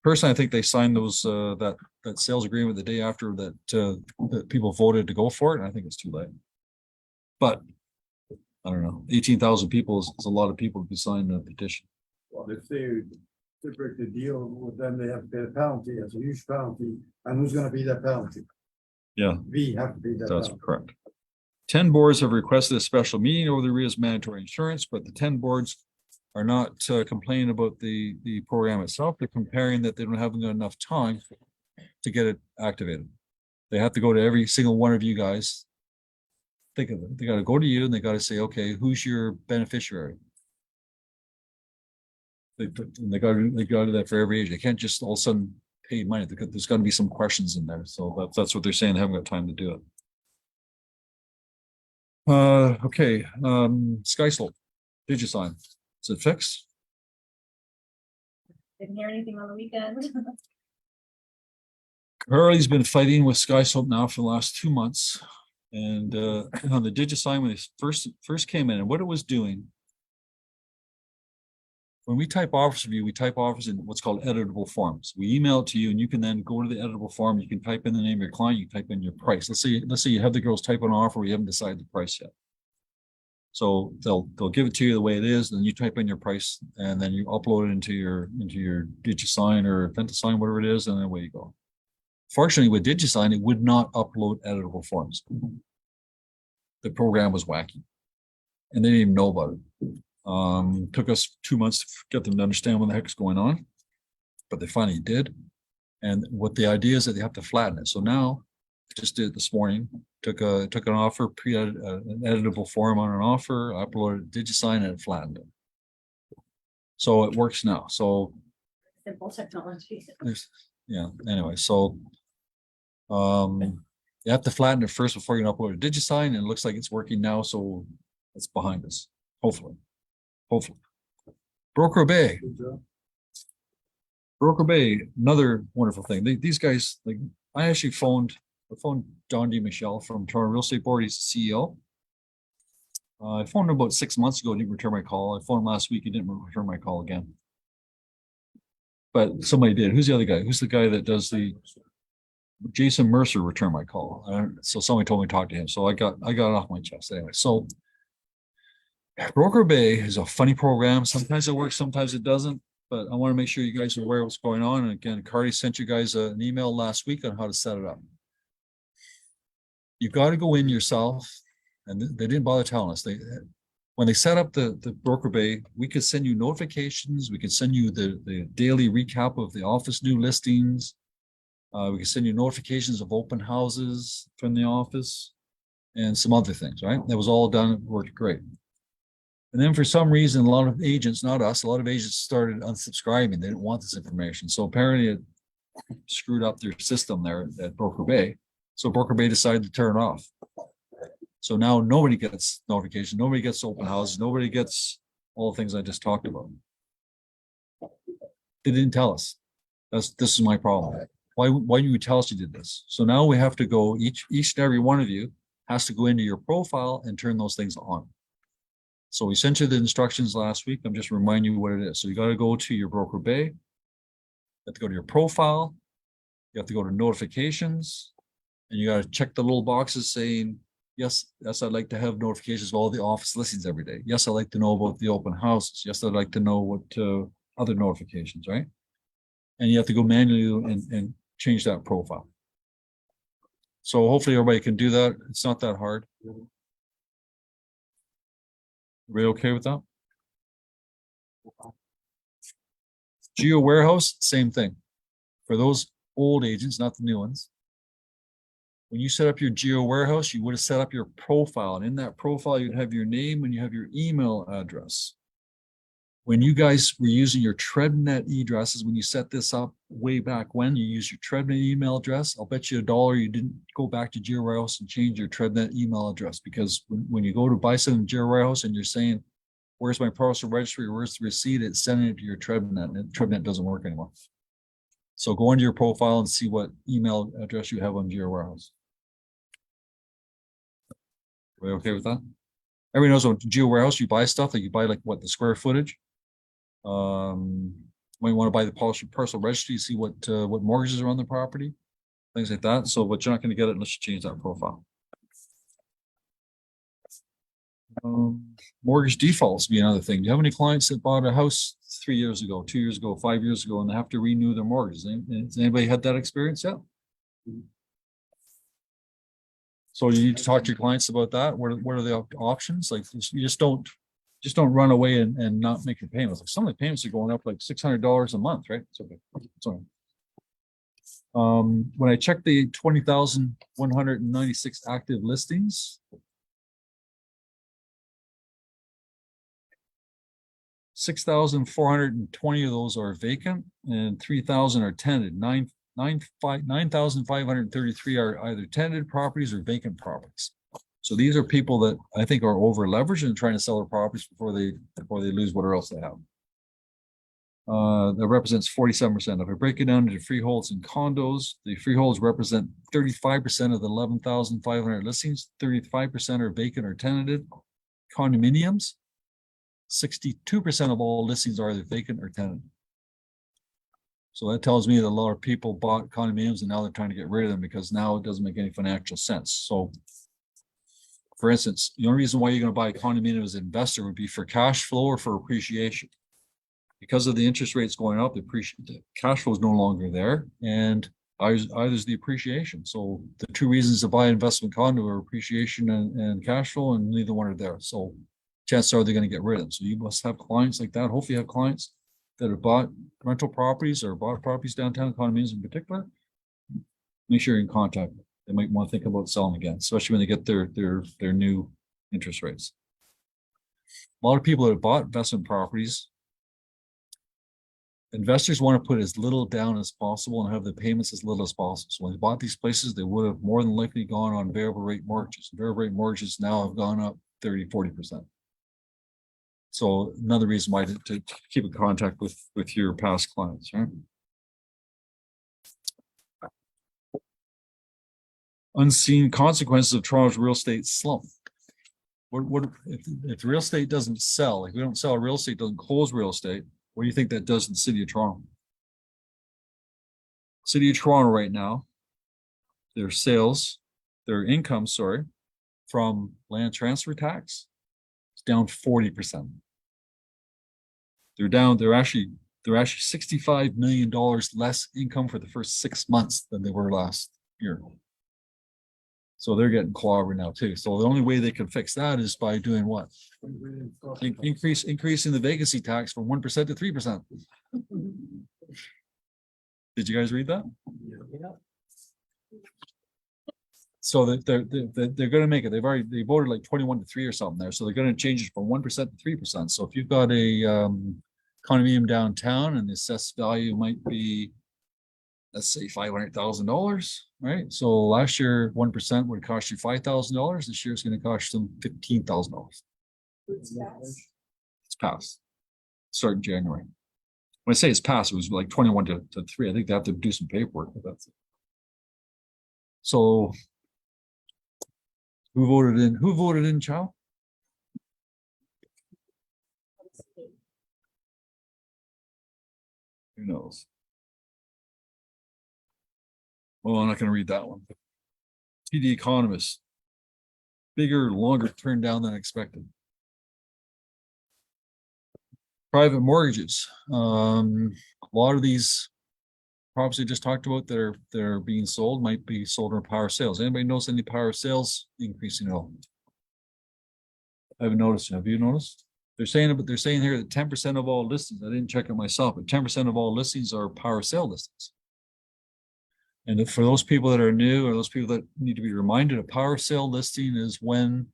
personally, I think they signed those, that sales agreement the day after that people voted to go for it. And I think it's too late. But I don't know, 18,000 people is a lot of people to sign the petition. Well, if they break the deal, well, then they have to pay a penalty, it's a huge penalty, and who's gonna pay that penalty? Yeah, We have to pay that that's penalty. correct. 10 boards have requested a special meeting over the arrears mandatory insurance, but the 10 boards are not complaining about the program itself. They're comparing that they don't have enough time to get it activated. They have to go to every single one of you guys. Think of it. They got to go to you and they got to say, okay, who's your beneficiary? They got to do that for every age. They can't just all of a sudden pay money. There's got to be some questions in there. So that's what they're saying. They haven't got time to do it. Okay. SkySlope, DigiSign. Is it fixed? Didn't hear anything on the weekend. Carly's been fighting with SkySlope now for the last 2 months. And on the DigiSign, when they first came in, and what it was doing, when we type offers review, we type offers in what's called editable forms. We email it to you, and you can then go to the editable form. You can type in the name of your client. You type in your price. Let's say you have the girls type an offer. We haven't decided the price yet. So they'll give it to you the way it is, and then you type in your price, and then you upload it into your DigiSign or PentaSign, whatever it is, and then away you go. Fortunately, with DigiSign, it would not upload editable forms. The program was wacky, and they didn't even know about it. Took us 2 months to get them to understand what the heck is going on, but they finally did. And what the idea is that they have to flatten it. So now, just did it this morning. Took an offer, an editable form on an offer, uploaded DigiSign, and it flattened it. So it works now. So Simple technology. yeah. Anyway, so you have to flatten it first before you can upload a DigiSign, and it looks like it's working now. So it's behind us. Hopefully. Broker Bay. Good job. Broker Bay, another wonderful thing. These guys, like, I actually phoned Don D. Michelle from Toronto Real Estate Board. He's the CEO. I phoned him about 6 months ago. He didn't return my call. I phoned him last week. He didn't return my call again. But somebody did. Who's the other guy? Who's the guy that does the Jason Mercer returned my call. So somebody told me to talk to him. So I got it off my chest anyway. So Broker Bay is a funny program. Sometimes it works, sometimes it doesn't. But I want to make sure you guys are aware of what's going on. And again, Cardi sent you guys an email last week on how to set it up. You've got to go in yourself, and they didn't bother telling us. When they set up the Broker Bay, we could send you notifications. We could send you the daily recap of the office new listings. We can send you notifications of open houses from the office and some other things, right? That was all done, it worked great. And then for some reason, a lot of agents, not us, a lot of agents started unsubscribing. They didn't want this information. So apparently it screwed up their system there at Broker Bay. So Broker Bay decided to turn it off. So now nobody gets notifications, nobody gets open houses, nobody gets all the things I just talked about. They didn't tell us. This is my problem. Why didn't you tell us you did this? So now we have to go, each and every one of you has to go into your profile and turn those things on. So we sent you the instructions last week. I'm just reminding you what it is. So you got to go to your Broker Bay. You have to go to your profile. You have to go to notifications, and you got to check the little boxes saying, yes, I'd like to have notifications of all the office listings every day. Yes, I'd like to know about the open houses. Yes, I'd like to know what other notifications, right? And you have to go manually and change that profile. So hopefully everybody can do that. It's not that hard. Everybody okay with that? Geo Warehouse, same thing. For those old agents, not the new ones. when you set up your geo warehouse, you would have set up your profile, and in that profile, you'd have your name and you have your email address. When you guys were using your TreadNet addresses, when you set this up way back when, you used your TreadNet email address, I'll bet you $1 you didn't go back to Geo Warehouse and change your TreadNet email address, because when you go to buy something in Geo Warehouse and you're saying, where's my parcel registry, where's the receipt, it's sending it to your TreadNet, and TreadNet doesn't work anymore. So go into your profile and see what email address you have on Geo Warehouse. Are we okay with that? Everybody knows what Geo Warehouse, you buy stuff, like you buy like what, the square footage. When you want to buy the parcel registry, you see what mortgages are on the property, things like that. So, but you're not going to get it unless you change that profile. Mortgage defaults be another thing. Do you have any clients that bought a house 3 years ago, 2 years ago, 5 years ago, and they have to renew their mortgages? Has anybody had that experience yet? So you need to talk to your clients about that. What are the options? Like, you just don't run away and not make your payments. Like, some of the payments are going up like $600 a month, right? It's okay. So, when I checked the 20,196 active listings, 6,420 of those are vacant and 3,000 are tenanted. 9,533 are either tenanted properties or vacant properties. So these are people that I think are over leveraged and trying to sell their properties before they lose whatever else they have. That represents 47%. If I break it down into freeholds and condos, the freeholds represent 35% of the 11,500 listings. 35% are vacant or tenanted. Condominiums, 62% of all listings are either vacant or tenanted. So that tells me that a lot of people bought condominiums and now they're trying to get rid of them because now it doesn't make any financial sense. So, for instance, the only reason why you're going to buy a condominium as an investor would be for cash flow or for appreciation. Because of the interest rates going up, the cash flow is no longer there, and either is the appreciation. So the two reasons to buy investment condo are appreciation and cash flow, and neither one are there. So chances are they're going to get rid of them. So you must have clients like that. Hopefully you have clients that have bought rental properties or bought properties downtown, condominiums in particular. Make sure you're in contact. They might want to think about selling again, especially when they get their new interest rates. A lot of people that have bought investment properties, investors want to put as little down as possible and have the payments as little as possible. So when they bought these places, they would have more than likely gone on variable rate mortgages. Variable rate mortgages now have gone up 30-40%. So another reason why to keep in contact with your past clients, right? Unseen consequences of Toronto's real estate slump. What if real estate doesn't sell? If we don't sell real estate, doesn't close real estate, what do you think that does to the city of Toronto? City of Toronto right now, their sales, their income, sorry, from land transfer tax is down 40%. They're actually $65 million less income for the first 6 months than they were last year. So they're getting clobbered now too. So the only way they can fix that is by doing what? Increasing the vacancy tax from 1% to 3%. Did you guys read that? Yeah. So they're going to make it. They voted like 21-3 or something there. So they're going to change it from 1% to 3%. So if you've got a condominium downtown and the assessed value might be, let's say $500,000, right? So last year, 1% would cost you $5,000. This year it's going to cost them $15,000. It's passed. Start in January. When I say it's passed, it was like 21-3. I think they have to do some paperwork, but that's it. So who voted in? Who voted in, Chow? Who knows? Well, I'm not going to read that one. TD Economist. Bigger, longer turn down than expected. Private mortgages. A lot of these properties I just talked about that are being sold might be sold in power sales. Anybody notice any power sales increasing at all? I haven't noticed. Have you noticed? They're saying here that 10% of all listings, I didn't check it myself, but 10% of all listings are power sale listings. And for those people that are new or those people that need to be reminded, a power sale listing is when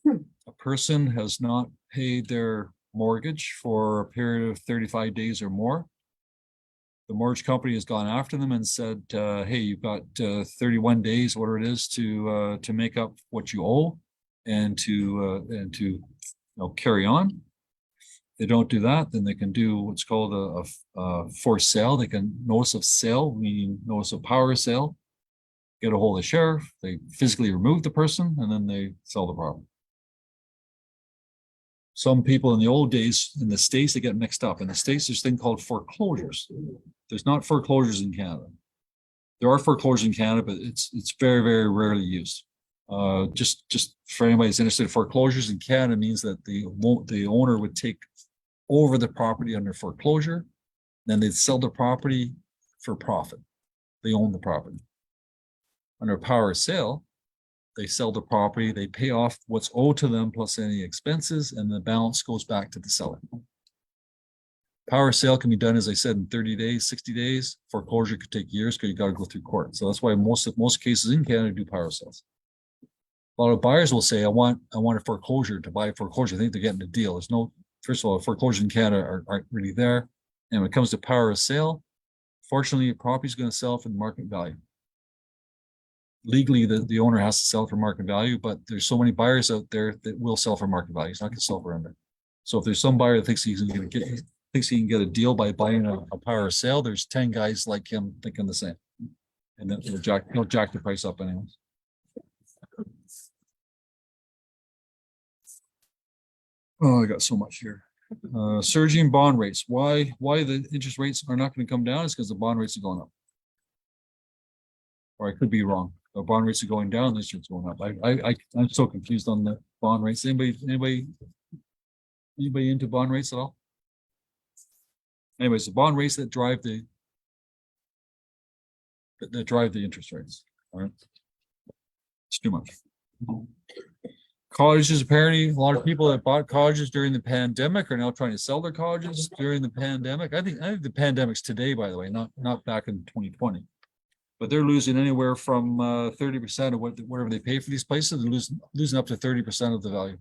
a person has not paid their mortgage for a period of 35 days or more. The mortgage company has gone after them and said, hey, you've got 31 days, whatever it is, to make up what you owe and to carry on. They don't do that, then they can do what's called a forced sale. They can notice of sale, meaning notice of power sale, get a hold of the sheriff, they physically remove the person, and then they sell the property. Some people in the old days in the States, they get mixed up. In the States, there's a thing called foreclosures. There's not foreclosures in Canada. There are foreclosures in Canada, but it's very, very rarely used. Just for anybody who's interested, foreclosures in Canada means that the owner would take over the property under foreclosure, then they'd sell the property for profit. They own the property. Under power sale, they sell the property, they pay off what's owed to them plus any expenses, and the balance goes back to the seller. Power sale can be done, as I said, in 30 days, 60 days. Foreclosure could take years because you got to go through court. So that's why most cases in Canada do power sales. A lot of buyers will say, I want a foreclosure to buy a foreclosure. I think they're getting a deal. There's no, first of all, foreclosures in Canada aren't really there. And when it comes to power of sale, fortunately, a property is going to sell for the market value. Legally, the owner has to sell for market value, but there's so many buyers out there that will sell for market value. It's not going to sell for under. So if there's some buyer that thinks he can get a deal by buying a power sale, there's 10 guys like him thinking the same. And then he'll jack the price up anyways. Oh, I got so much here. Surging bond rates. Why the interest rates are not going to come down is because the bond rates are going up. Or I could be wrong. The bond rates are going down, the interest rates are going up. I'm so confused on the bond rates. Anybody into bond rates at all? Anyways, the bond rates that drive the interest rates. All right. It's too much. Cottages, apparently, a lot of people that bought cottages during the pandemic are now trying to sell their cottages during the pandemic. I think the pandemic's today, by the way, not back in 2020. But they're losing anywhere from 30% of whatever they pay for these places. They're losing up to 30% of the value.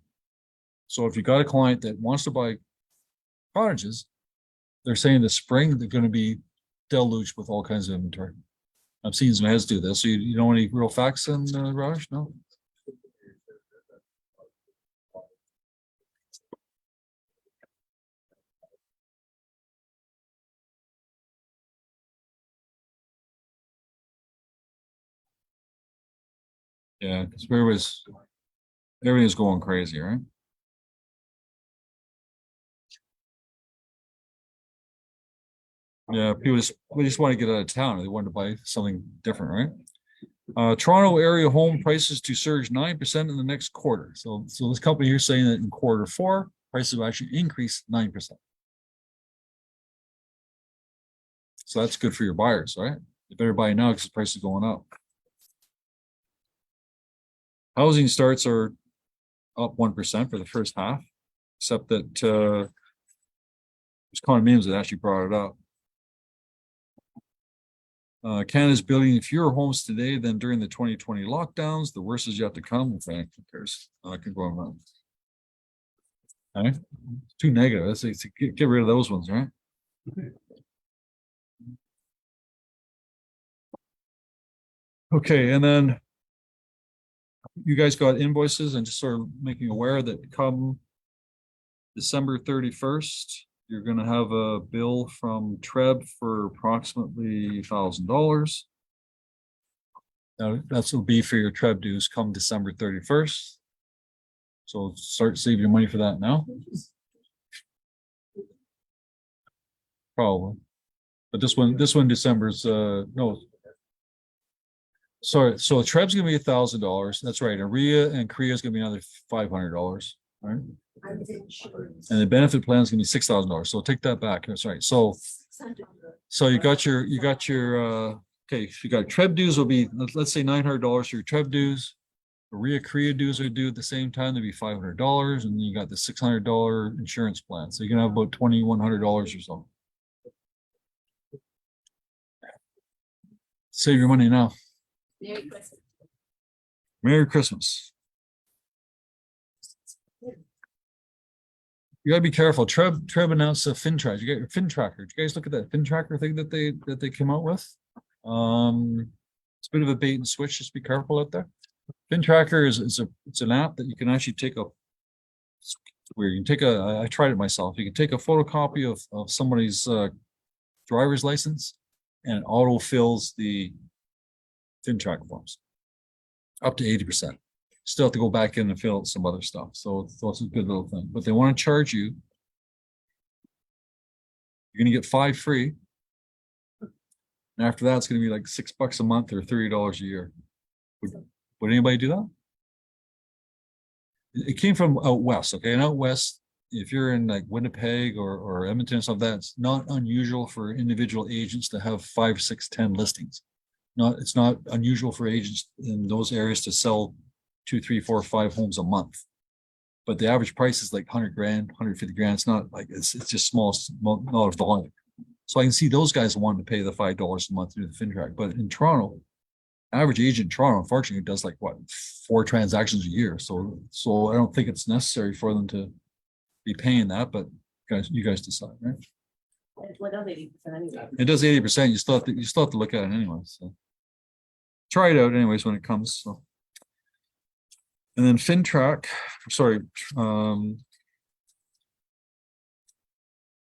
So if you got a client that wants to buy cottages, they're saying this spring they're going to be deluged with all kinds of inventory. I've seen some heads do this. So you know any real facts in Raj? No. Yeah, because everything is going crazy, right? Yeah, we just want to get out of town. They want to buy something different, right? Toronto area home prices to surge 9% in the next quarter. So this company here saying that in Q4, prices will actually increase 9%. So that's good for your buyers, right? You better buy now because the price is going up. Housing starts are up 1% for the first half, except that it's condominiums that actually brought it up. Canada's building fewer homes today than during the 2020 lockdowns. The worst is yet to come. Okay, who cares? I can go on. Okay. Too negative. Let's say get rid of those ones, right? Okay, and then you guys got invoices and just sort of making aware that come December 31st, you're going to have a bill from TREB for approximately $1,000. Now that's will be for your TREB dues come December 31st. So start saving your money for that now. Probably. But this one December's no. Sorry, so TREB's gonna be $1,000. That's right. And RIA and CREA is gonna be another $500, right? And the benefit plan is gonna be $6,000. So take that back. That's right. So you got your okay, you got TREB dues will be, let's say $900 for your TREB dues. The RIA CREA dues are due at the same time, they'll be $500, and then you got the $600 insurance plan. So you're gonna have about $2,100 or so. Save your money now. Merry Christmas. Merry Christmas. You gotta be careful. Treb announced a FinTrack. You got your FinTracker. Did you guys look at that FinTracker thing that they came out with? It's a bit of a bait and switch. Just be careful out there. FinTracker it's an app that you can actually take where you can take I tried it myself. You can take a photocopy of somebody's driver's license and it auto fills the FinTrack forms up to 80%. Still have to go back in and fill out some other stuff. So it's a good little thing. But they want to charge you. You're gonna get 5 free. And after that, it's gonna be like $6 a month or $30 a year. Would anybody do that? It came from out west, okay? And out west, if you're in like Winnipeg or Edmonton, stuff that's not unusual for individual agents to have 5, 6, 10 listings. It's not unusual for agents in those areas to sell 2, 3, 4, 5 homes a month. But the average price is like 100 grand, 150 grand. It's not like it's just small, not of volume. So I can see those guys wanting to pay the $5 a month through the FinTrack. But in Toronto, average agent in Toronto, unfortunately, does like what, 4 transactions a year. So I don't think it's necessary for them to be paying that. But you guys decide, right? It does 80% anyway. It does 80%. You still have to look at it anyway. So try it out anyways when it comes. So. And then FinTrack, sorry,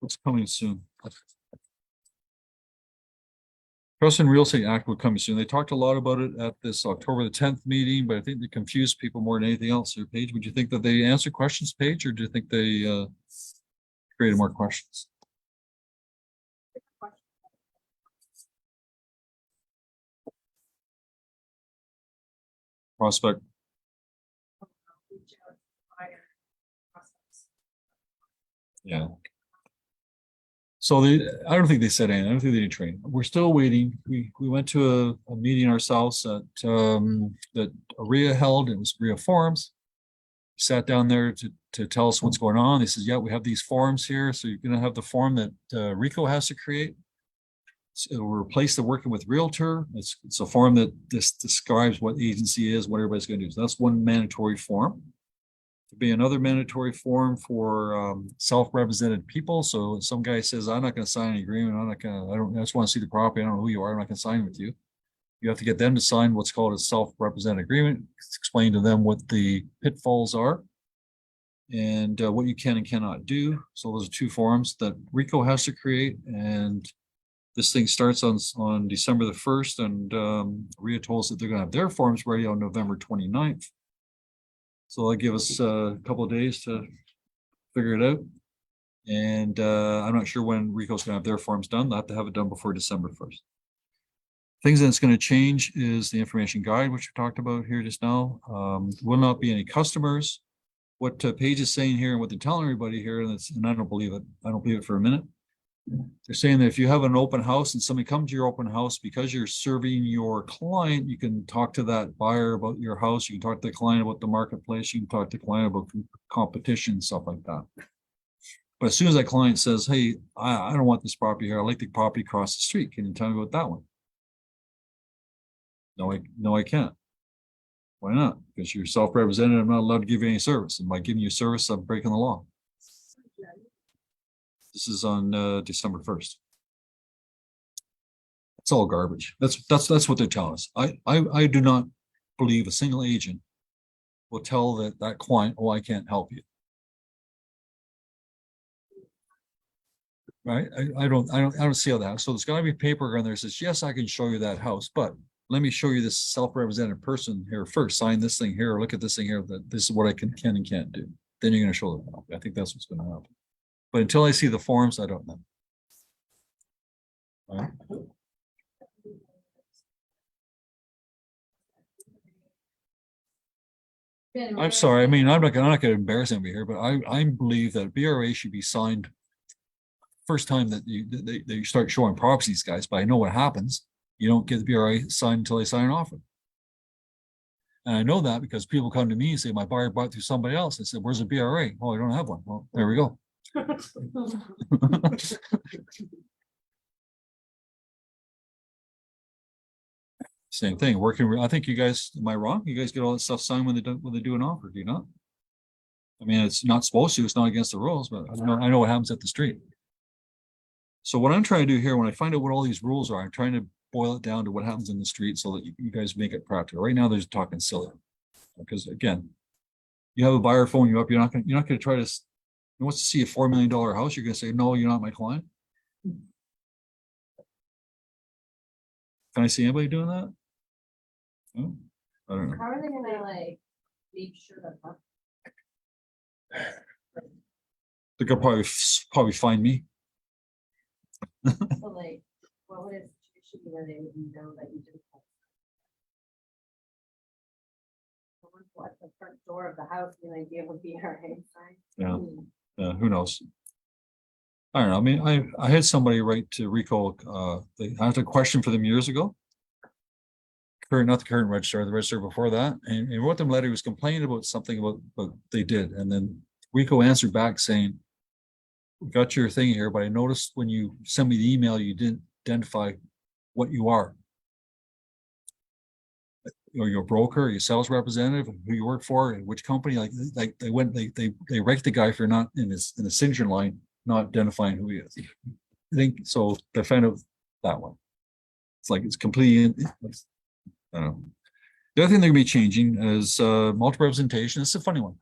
what's coming soon? Trust and Real Estate Act will come soon. They talked a lot about it at this October the 10th meeting, but I think they confused people more than anything else. Here, Paige, would you think that they answered questions, Paige, or do you think they created more questions? Prospect. Yeah. So I don't think they said anything. I don't think they did train. We're still waiting. We went to a meeting ourselves that AREA held. It was AREA Forums. We sat down there to tell us what's going on. They said, yeah, we have these forms here. So you're going to have the form that RICO has to create. It will replace the working with realtor. It's a form that describes what agency is, what everybody's going to do. So that's one mandatory form. To be another mandatory form for self-represented people. So some guy says, I'm not going to sign an agreement. I just want to see the property. I don't know who you are. I'm not going to sign with you. You have to get them to sign what's called a self-represented agreement. Explain to them what the pitfalls are and what you can and cannot do. So those are 2 forms that RICO has to create. And this thing starts on December the 1st. And RIA told us that they're going to have their forms ready on November 29th. So that'll give us a couple of days to figure it out. And I'm not sure when RICO's going to have their forms done. They'll have to have it done before December 1st. Things that's going to change is the information guide, which we talked about here just now. Will not be any customers. What Paige is saying here and what they're telling everybody here, and I don't believe it. I don't believe it for a minute. They're saying that if you have an open house and somebody comes to your open house, because you're serving your client, you can talk to that buyer about your house. You can talk to the client about the marketplace. You can talk to the client about competition, stuff like that. But as soon as that client says, hey, I don't want this property here. I like the property across the street. Can you tell me about that one? No, I can't. Why not? Because you're self-represented. I'm not allowed to give you any service. And by giving you service, I'm breaking the law. This is on December 1st. It's all garbage. That's what they're telling us. I do not believe a single agent will tell that client, oh, I can't help you. Right? I don't see how that. So there's got to be paper on there that says, yes, I can show you that house, but let me show you this self-represented person here first. Sign this thing here, or look at this thing here. That this is what I can and can't do. Then you're going to show them. I think that's what's going to happen. But until I see the forms, I don't know. All right. I'm sorry. I mean, I'm not going to embarrass anybody here, but I believe that BRA should be signed first time that you start showing properties, these guys. But I know what happens. You don't get the BRA signed until they sign an offer. And I know that because people come to me and say, my buyer bought through somebody else. I said, where's the BRA? Oh, I don't have one. Well, there we go. Same thing, I think you guys, am I wrong? You guys get all that stuff signed when they do an offer, do you not? I mean, it's not supposed to, it's not against the rules, but I know what happens at the street. So what I'm trying to do here, when I find out what all these rules are, I'm trying to boil it down to what happens in the street so that you guys make it practical. Right now, they're just talking silly. Because again, you have a buyer phone you up, you're not gonna try to, he wants to see a $4 million house, you're gonna say, no, you're not my client. Can I see anybody doing that? No? I don't know. How are they gonna like make sure that? They could probably find me. So like, what would a situation be where they wouldn't know that you didn't? Someone at the front door of the house, the idea would be our hang sign. Yeah. Who knows? I don't know. I mean, I had somebody write to Rico, I had a question for them years ago. Not the current registrar, the registrar before that, and wrote them a letter. He was complaining about something about what they did, and then Rico answered back saying, got your thing here, but I noticed when you sent me the email, you didn't identify what you are. Or you're a broker, your sales representative, who you work for, and which company. Like they wrecked the guy for not in the signature line, not identifying who he is. I think so. They're kind of that one. It's like it's completely. I don't know. The other thing they're gonna be changing is multiple representation. It's a funny one.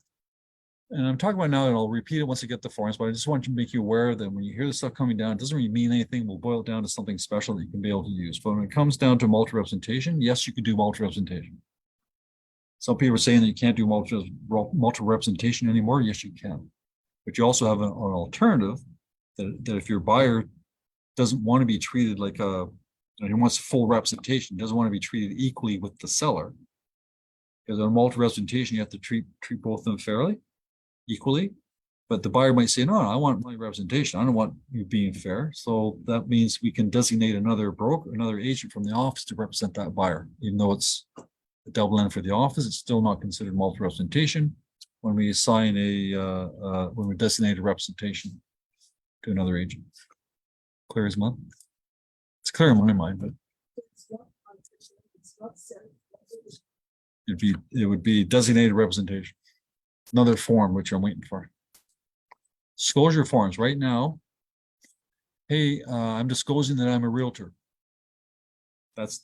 And I'm talking about now, and I'll repeat it once I get the forms, but I just want to make you aware that when you hear the stuff coming down, it doesn't really mean anything. We'll boil it down to something special that you can be able to use. But when it comes down to multi-representation, yes, you could do multi-representation. Some people are saying that you can't do multi-representation anymore. Yes, you can. But you also have an alternative that if your buyer doesn't want to be treated like he wants full representation, doesn't want to be treated equally with the seller. Because on multi-representation, you have to treat both of them fairly. Equally, but the buyer might say, no, I want my representation. I don't want you being fair. So that means we can designate another broker, another agent from the office to represent that buyer. Even though it's a double end for the office, it's still not considered multi-representation when we assign when we designate a representation to another agent. Clear as mud? It's clear in my mind, but it would be designated representation. Another form, which I'm waiting for. Disclosure forms right now. Hey, I'm disclosing that I'm a realtor. That's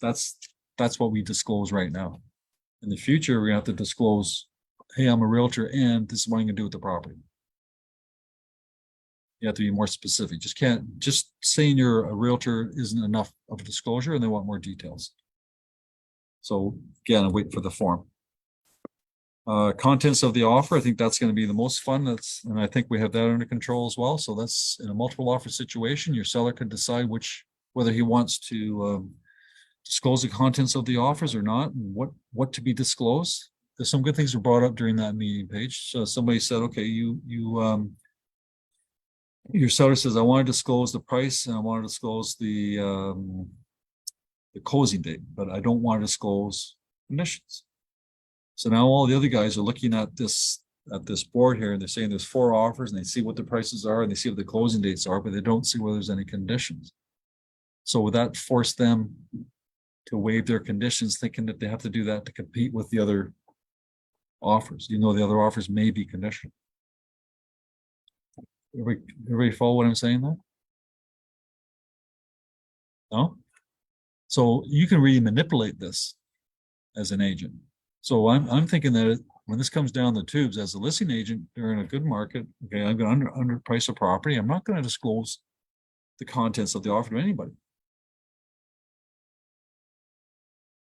what we disclose right now. In the future, we have to disclose, hey, I'm a realtor and this is what I'm gonna do with the property. You have to be more specific. Just saying you're a realtor isn't enough of a disclosure, and they want more details. So again, I'm waiting for the form. Contents of the offer, I think that's going to be the most fun. And I think we have that under control as well. So that's in a multiple offer situation. Your seller can decide whether he wants to disclose the contents of the offers or not, and what to be disclosed. There's some good things were brought up during that meeting page. So somebody said, okay, your seller says, I want to disclose the price and I want to disclose the closing date, but I don't want to disclose conditions. So now all the other guys are looking at this board here, and they're saying there's 4 offers, and they see what the prices are, and they see what the closing dates are, but they don't see whether there's any conditions. So would that force them to waive their conditions, thinking that they have to do that to compete with the other offers, even though the other offers may be conditional? Everybody follow what I'm saying there? No? So you can really manipulate this as an agent. So I'm thinking that when this comes down the tubes as a listing agent during a good market, okay, I'm going to underprice a property. I'm not going to disclose the contents of the offer to anybody.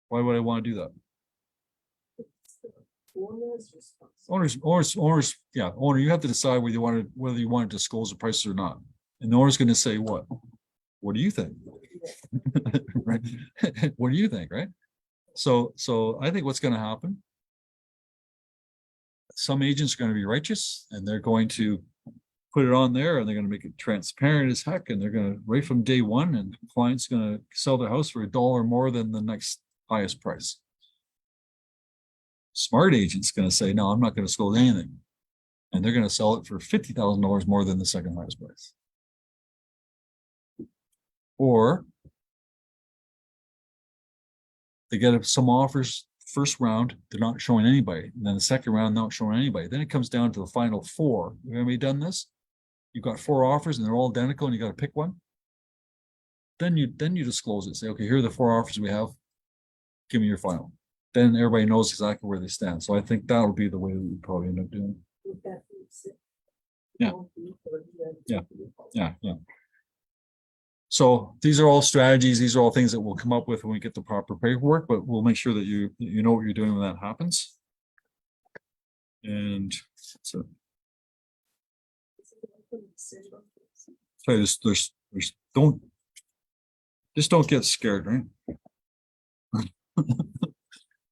Why would I want to do that? Owners, yeah, owner, you have to decide whether you want to disclose the prices or not. And the owner's going to say, what do you think? Right? What do you think, right? So I think what's going to happen, some agents are going to be righteous and they're going to put it on there and they're going to make it transparent as heck. And they're going to, right from day one, and the client's going to sell their house for $1 more than the next highest price. Smart agent's going to say, no, I'm not going to disclose anything. And they're going to sell it for $50,000 more than the second highest price. Or They get some offers first round, they're not showing anybody. And then the second round, not showing anybody. Then it comes down to the final four. Have anybody done this? You've got 4 offers and they're all identical and you got to pick one. Then you disclose it. Say, okay, here are the 4 offers we have. Give me your final. Then everybody knows exactly where they stand. So I think that would be the way we probably end up doing. Yeah. Yeah. So these are all strategies. These are all things that we'll come up with when we get the proper paperwork, but we'll make sure that you know what you're doing when that happens. And so there's don't get scared, right?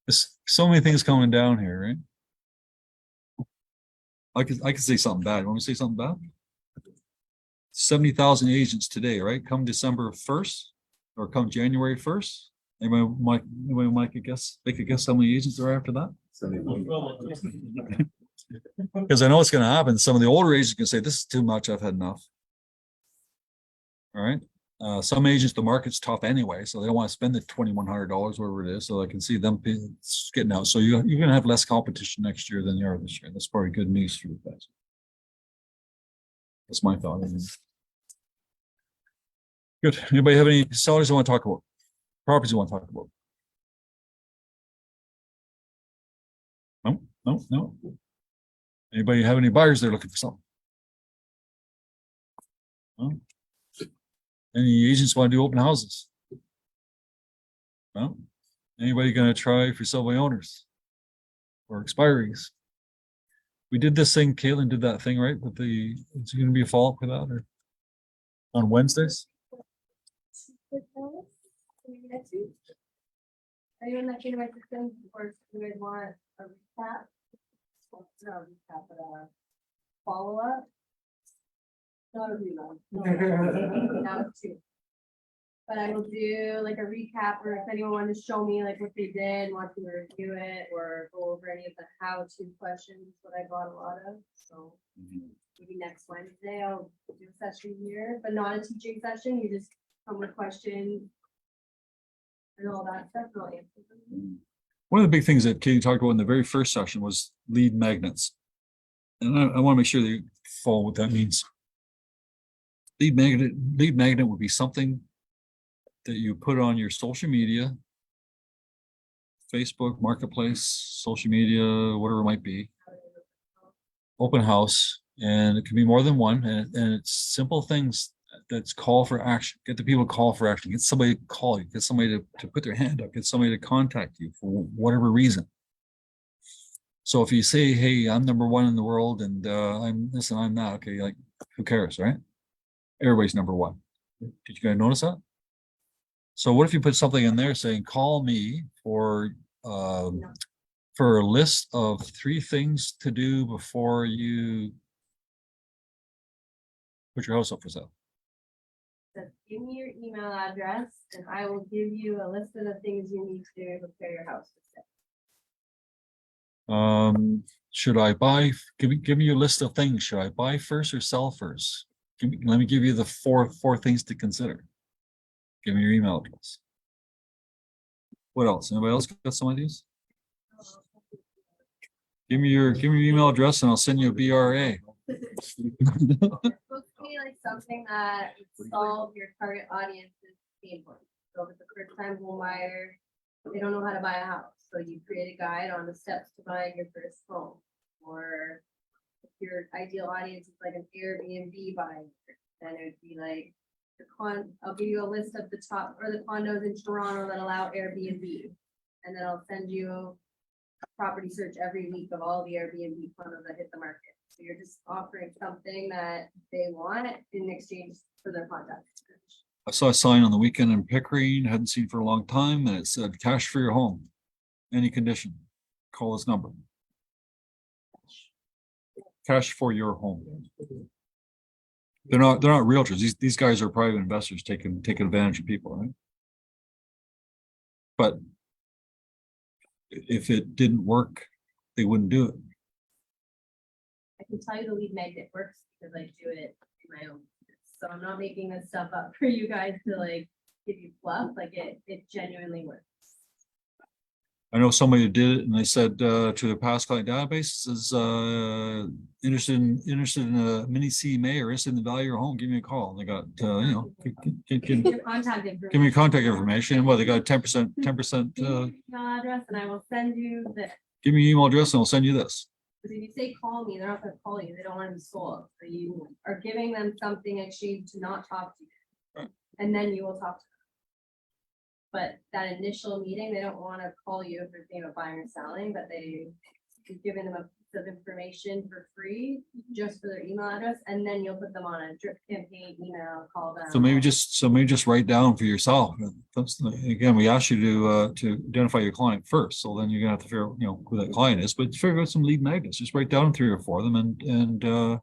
There's so many things coming down here, right? I could say something bad. You want me to say something bad? 70,000 agents today, right? Come December 1st or come January 1st. Anybody might guess, they could guess how many agents there are after that? Because I know it's going to happen. Some of the older agents can say, this is too much. I've had enough. All right. Some agents, the market's tough anyway, so they don't want to spend the $2,100, whatever it is. So I can see them getting out. So you're going to have less competition next year than you are this year. That's probably good news for you guys. That's my thought. Good. Anybody have any sellers you want to talk about? Properties you want to talk about? No. Anybody have any buyers they're looking for something? No. Any agents want to do open houses? No. Anybody going to try for sell by owners or expiries? We did this thing. Katelyn did that thing, right? With the, it's going to be a follow up for that or on Wednesdays? Are you in that my system or do you guys want a recap? No, recap, but follow up. Not a reload. Now it's 2. But I will do like a recap, or if anyone wanted to show me like what they did, want to review it, or go over any of the how-to questions that I got a lot of. So maybe next Wednesday I'll do a session here, but not a teaching session. You just come with questions and all that stuff. And I'll answer them. One of the big things that Katie talked about in the very first session was lead magnets. And I want to make sure that you follow what that means. Lead magnet would be something that you put on your social media, Facebook, marketplace, social media, whatever it might be, open house, and it can be more than one. And it's simple things that's call for action. Get the people to call for action. Get somebody to call you. Get somebody to put their hand up. Get somebody to contact you for whatever reason. So if you say, hey, I'm #1 in the world and I'm this and I'm that, okay, like who cares, right? Everybody's #1. Did you guys notice that? So what if you put something in there saying, call me for a list of 3 things to do before you put your house up for sale? So give me your email address and I will give you a list of the things you need to do to prepare your house for sale. Should I buy? Give me a list of things. Should I buy first or sell first? Let me give you the four things to consider. Give me your email address. What else? Anybody else got some ideas? Give me your email address and I'll send you a BRA. It's supposed to be like something that would solve your target audience's pain point. So if it's a first time home buyer, they don't know how to buy a house. So you create a guide on the steps to buying your first home. Or if your ideal audience is like an Airbnb buyer, then it would be like I'll give you a list of the top or the condos in Toronto that allow Airbnb. And then I'll send you a property search every week of all the Airbnb condos that hit the market. So you're just offering something that they want in exchange for their contact. I saw a sign on the weekend in Pickering, hadn't seen for a long time, and it said cash for your home, any condition, call this number. Cash for your home. They're not realtors. These guys are private investors taking advantage of people, right? But if it didn't work, they wouldn't do it. I can tell you the lead magnet works because I do it in my own business. So I'm not making this stuff up for you guys to like give you fluff. Like it genuinely works. I know somebody who did it and they said to their past client database is interested in a mini CMA or interested in the value of your home, give me a call. And they got Your contact information. give me contact information. Well, they got 10%. Email address and I will send you the, Give me your email address and I'll send you this. because if you say call me, they're not gonna call you. They don't want to be sold. So you are giving them something in exchange to not talk to you. Right. And then you will talk to them. But that initial meeting, they don't want to call you if they're thinking about buying or selling, but you've given them a piece of information for free just for their email address, and then you'll put them on a drip campaign email, call them. So maybe just write down for yourself. Again, we asked you to identify your client first. So then you're gonna have to figure out, who that client is, but figure out some lead magnets. Just write down 3 or 4 of them and I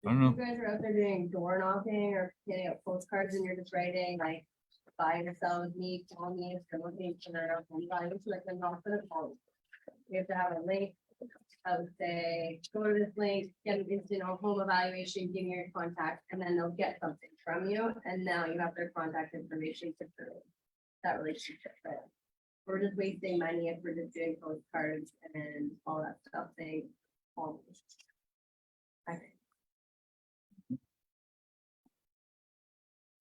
don't know. If you guys are out there doing door knocking or getting out postcards and you're just writing like buy or sell with me, call me if you're looking for their home values, like I'm not gonna call you. We have to have a link. I would say, go to this link, get an instant home evaluation, give me your contact, and then they'll get something from you, and now you have their contact information to prove that relationship. But we're just wasting money if we're just doing postcards and all that stuff, saying, call me. I think.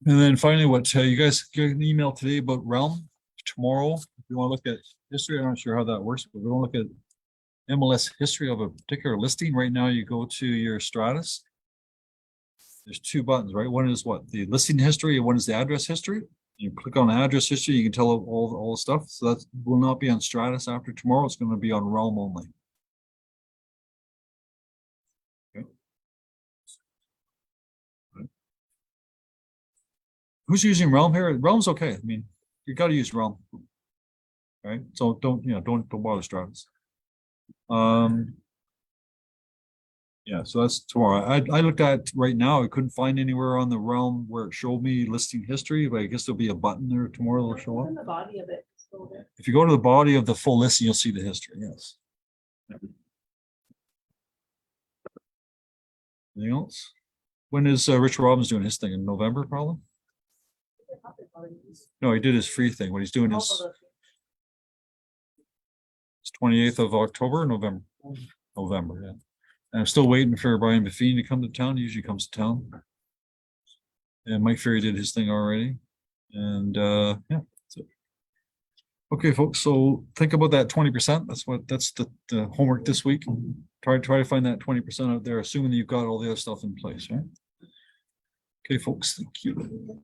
And then finally, what you guys get an email today about Realm tomorrow. If you want to look at history, I'm not sure how that works, but we want to look at MLS history of a particular listing. Right now, you go to your Stratus. There's 2 buttons, right? One is what? The listing history, and one is the address history. You click on address history, you can tell all the stuff. So that will not be on Stratus after tomorrow. It's going to be on Realm only. Okay. Who's using Realm here? Realm's okay. I mean, you got to use Realm, right? So don't bother Stratus. Yeah, so that's tomorrow. I looked at right now. I couldn't find anywhere on the Realm where it showed me listing history, but I guess there'll be a button there tomorrow that'll show up. In the body of it. so that- If you go to the body of the full listing, you'll see the history. Yes. Anything else? When is Rich Robbins doing his thing in November? Probably. No, he did his free thing. What he's doing is 28th of October, November. November, yeah. And I'm still waiting for Brian Buffini to come to town. He usually comes to town. And Mike Ferry did his thing already. And yeah. So. Okay, folks. So think about that 20%. That's the homework this week. Try to find that 20% out there, assuming that you've got all the other stuff in place, right? Okay, folks. Thank you.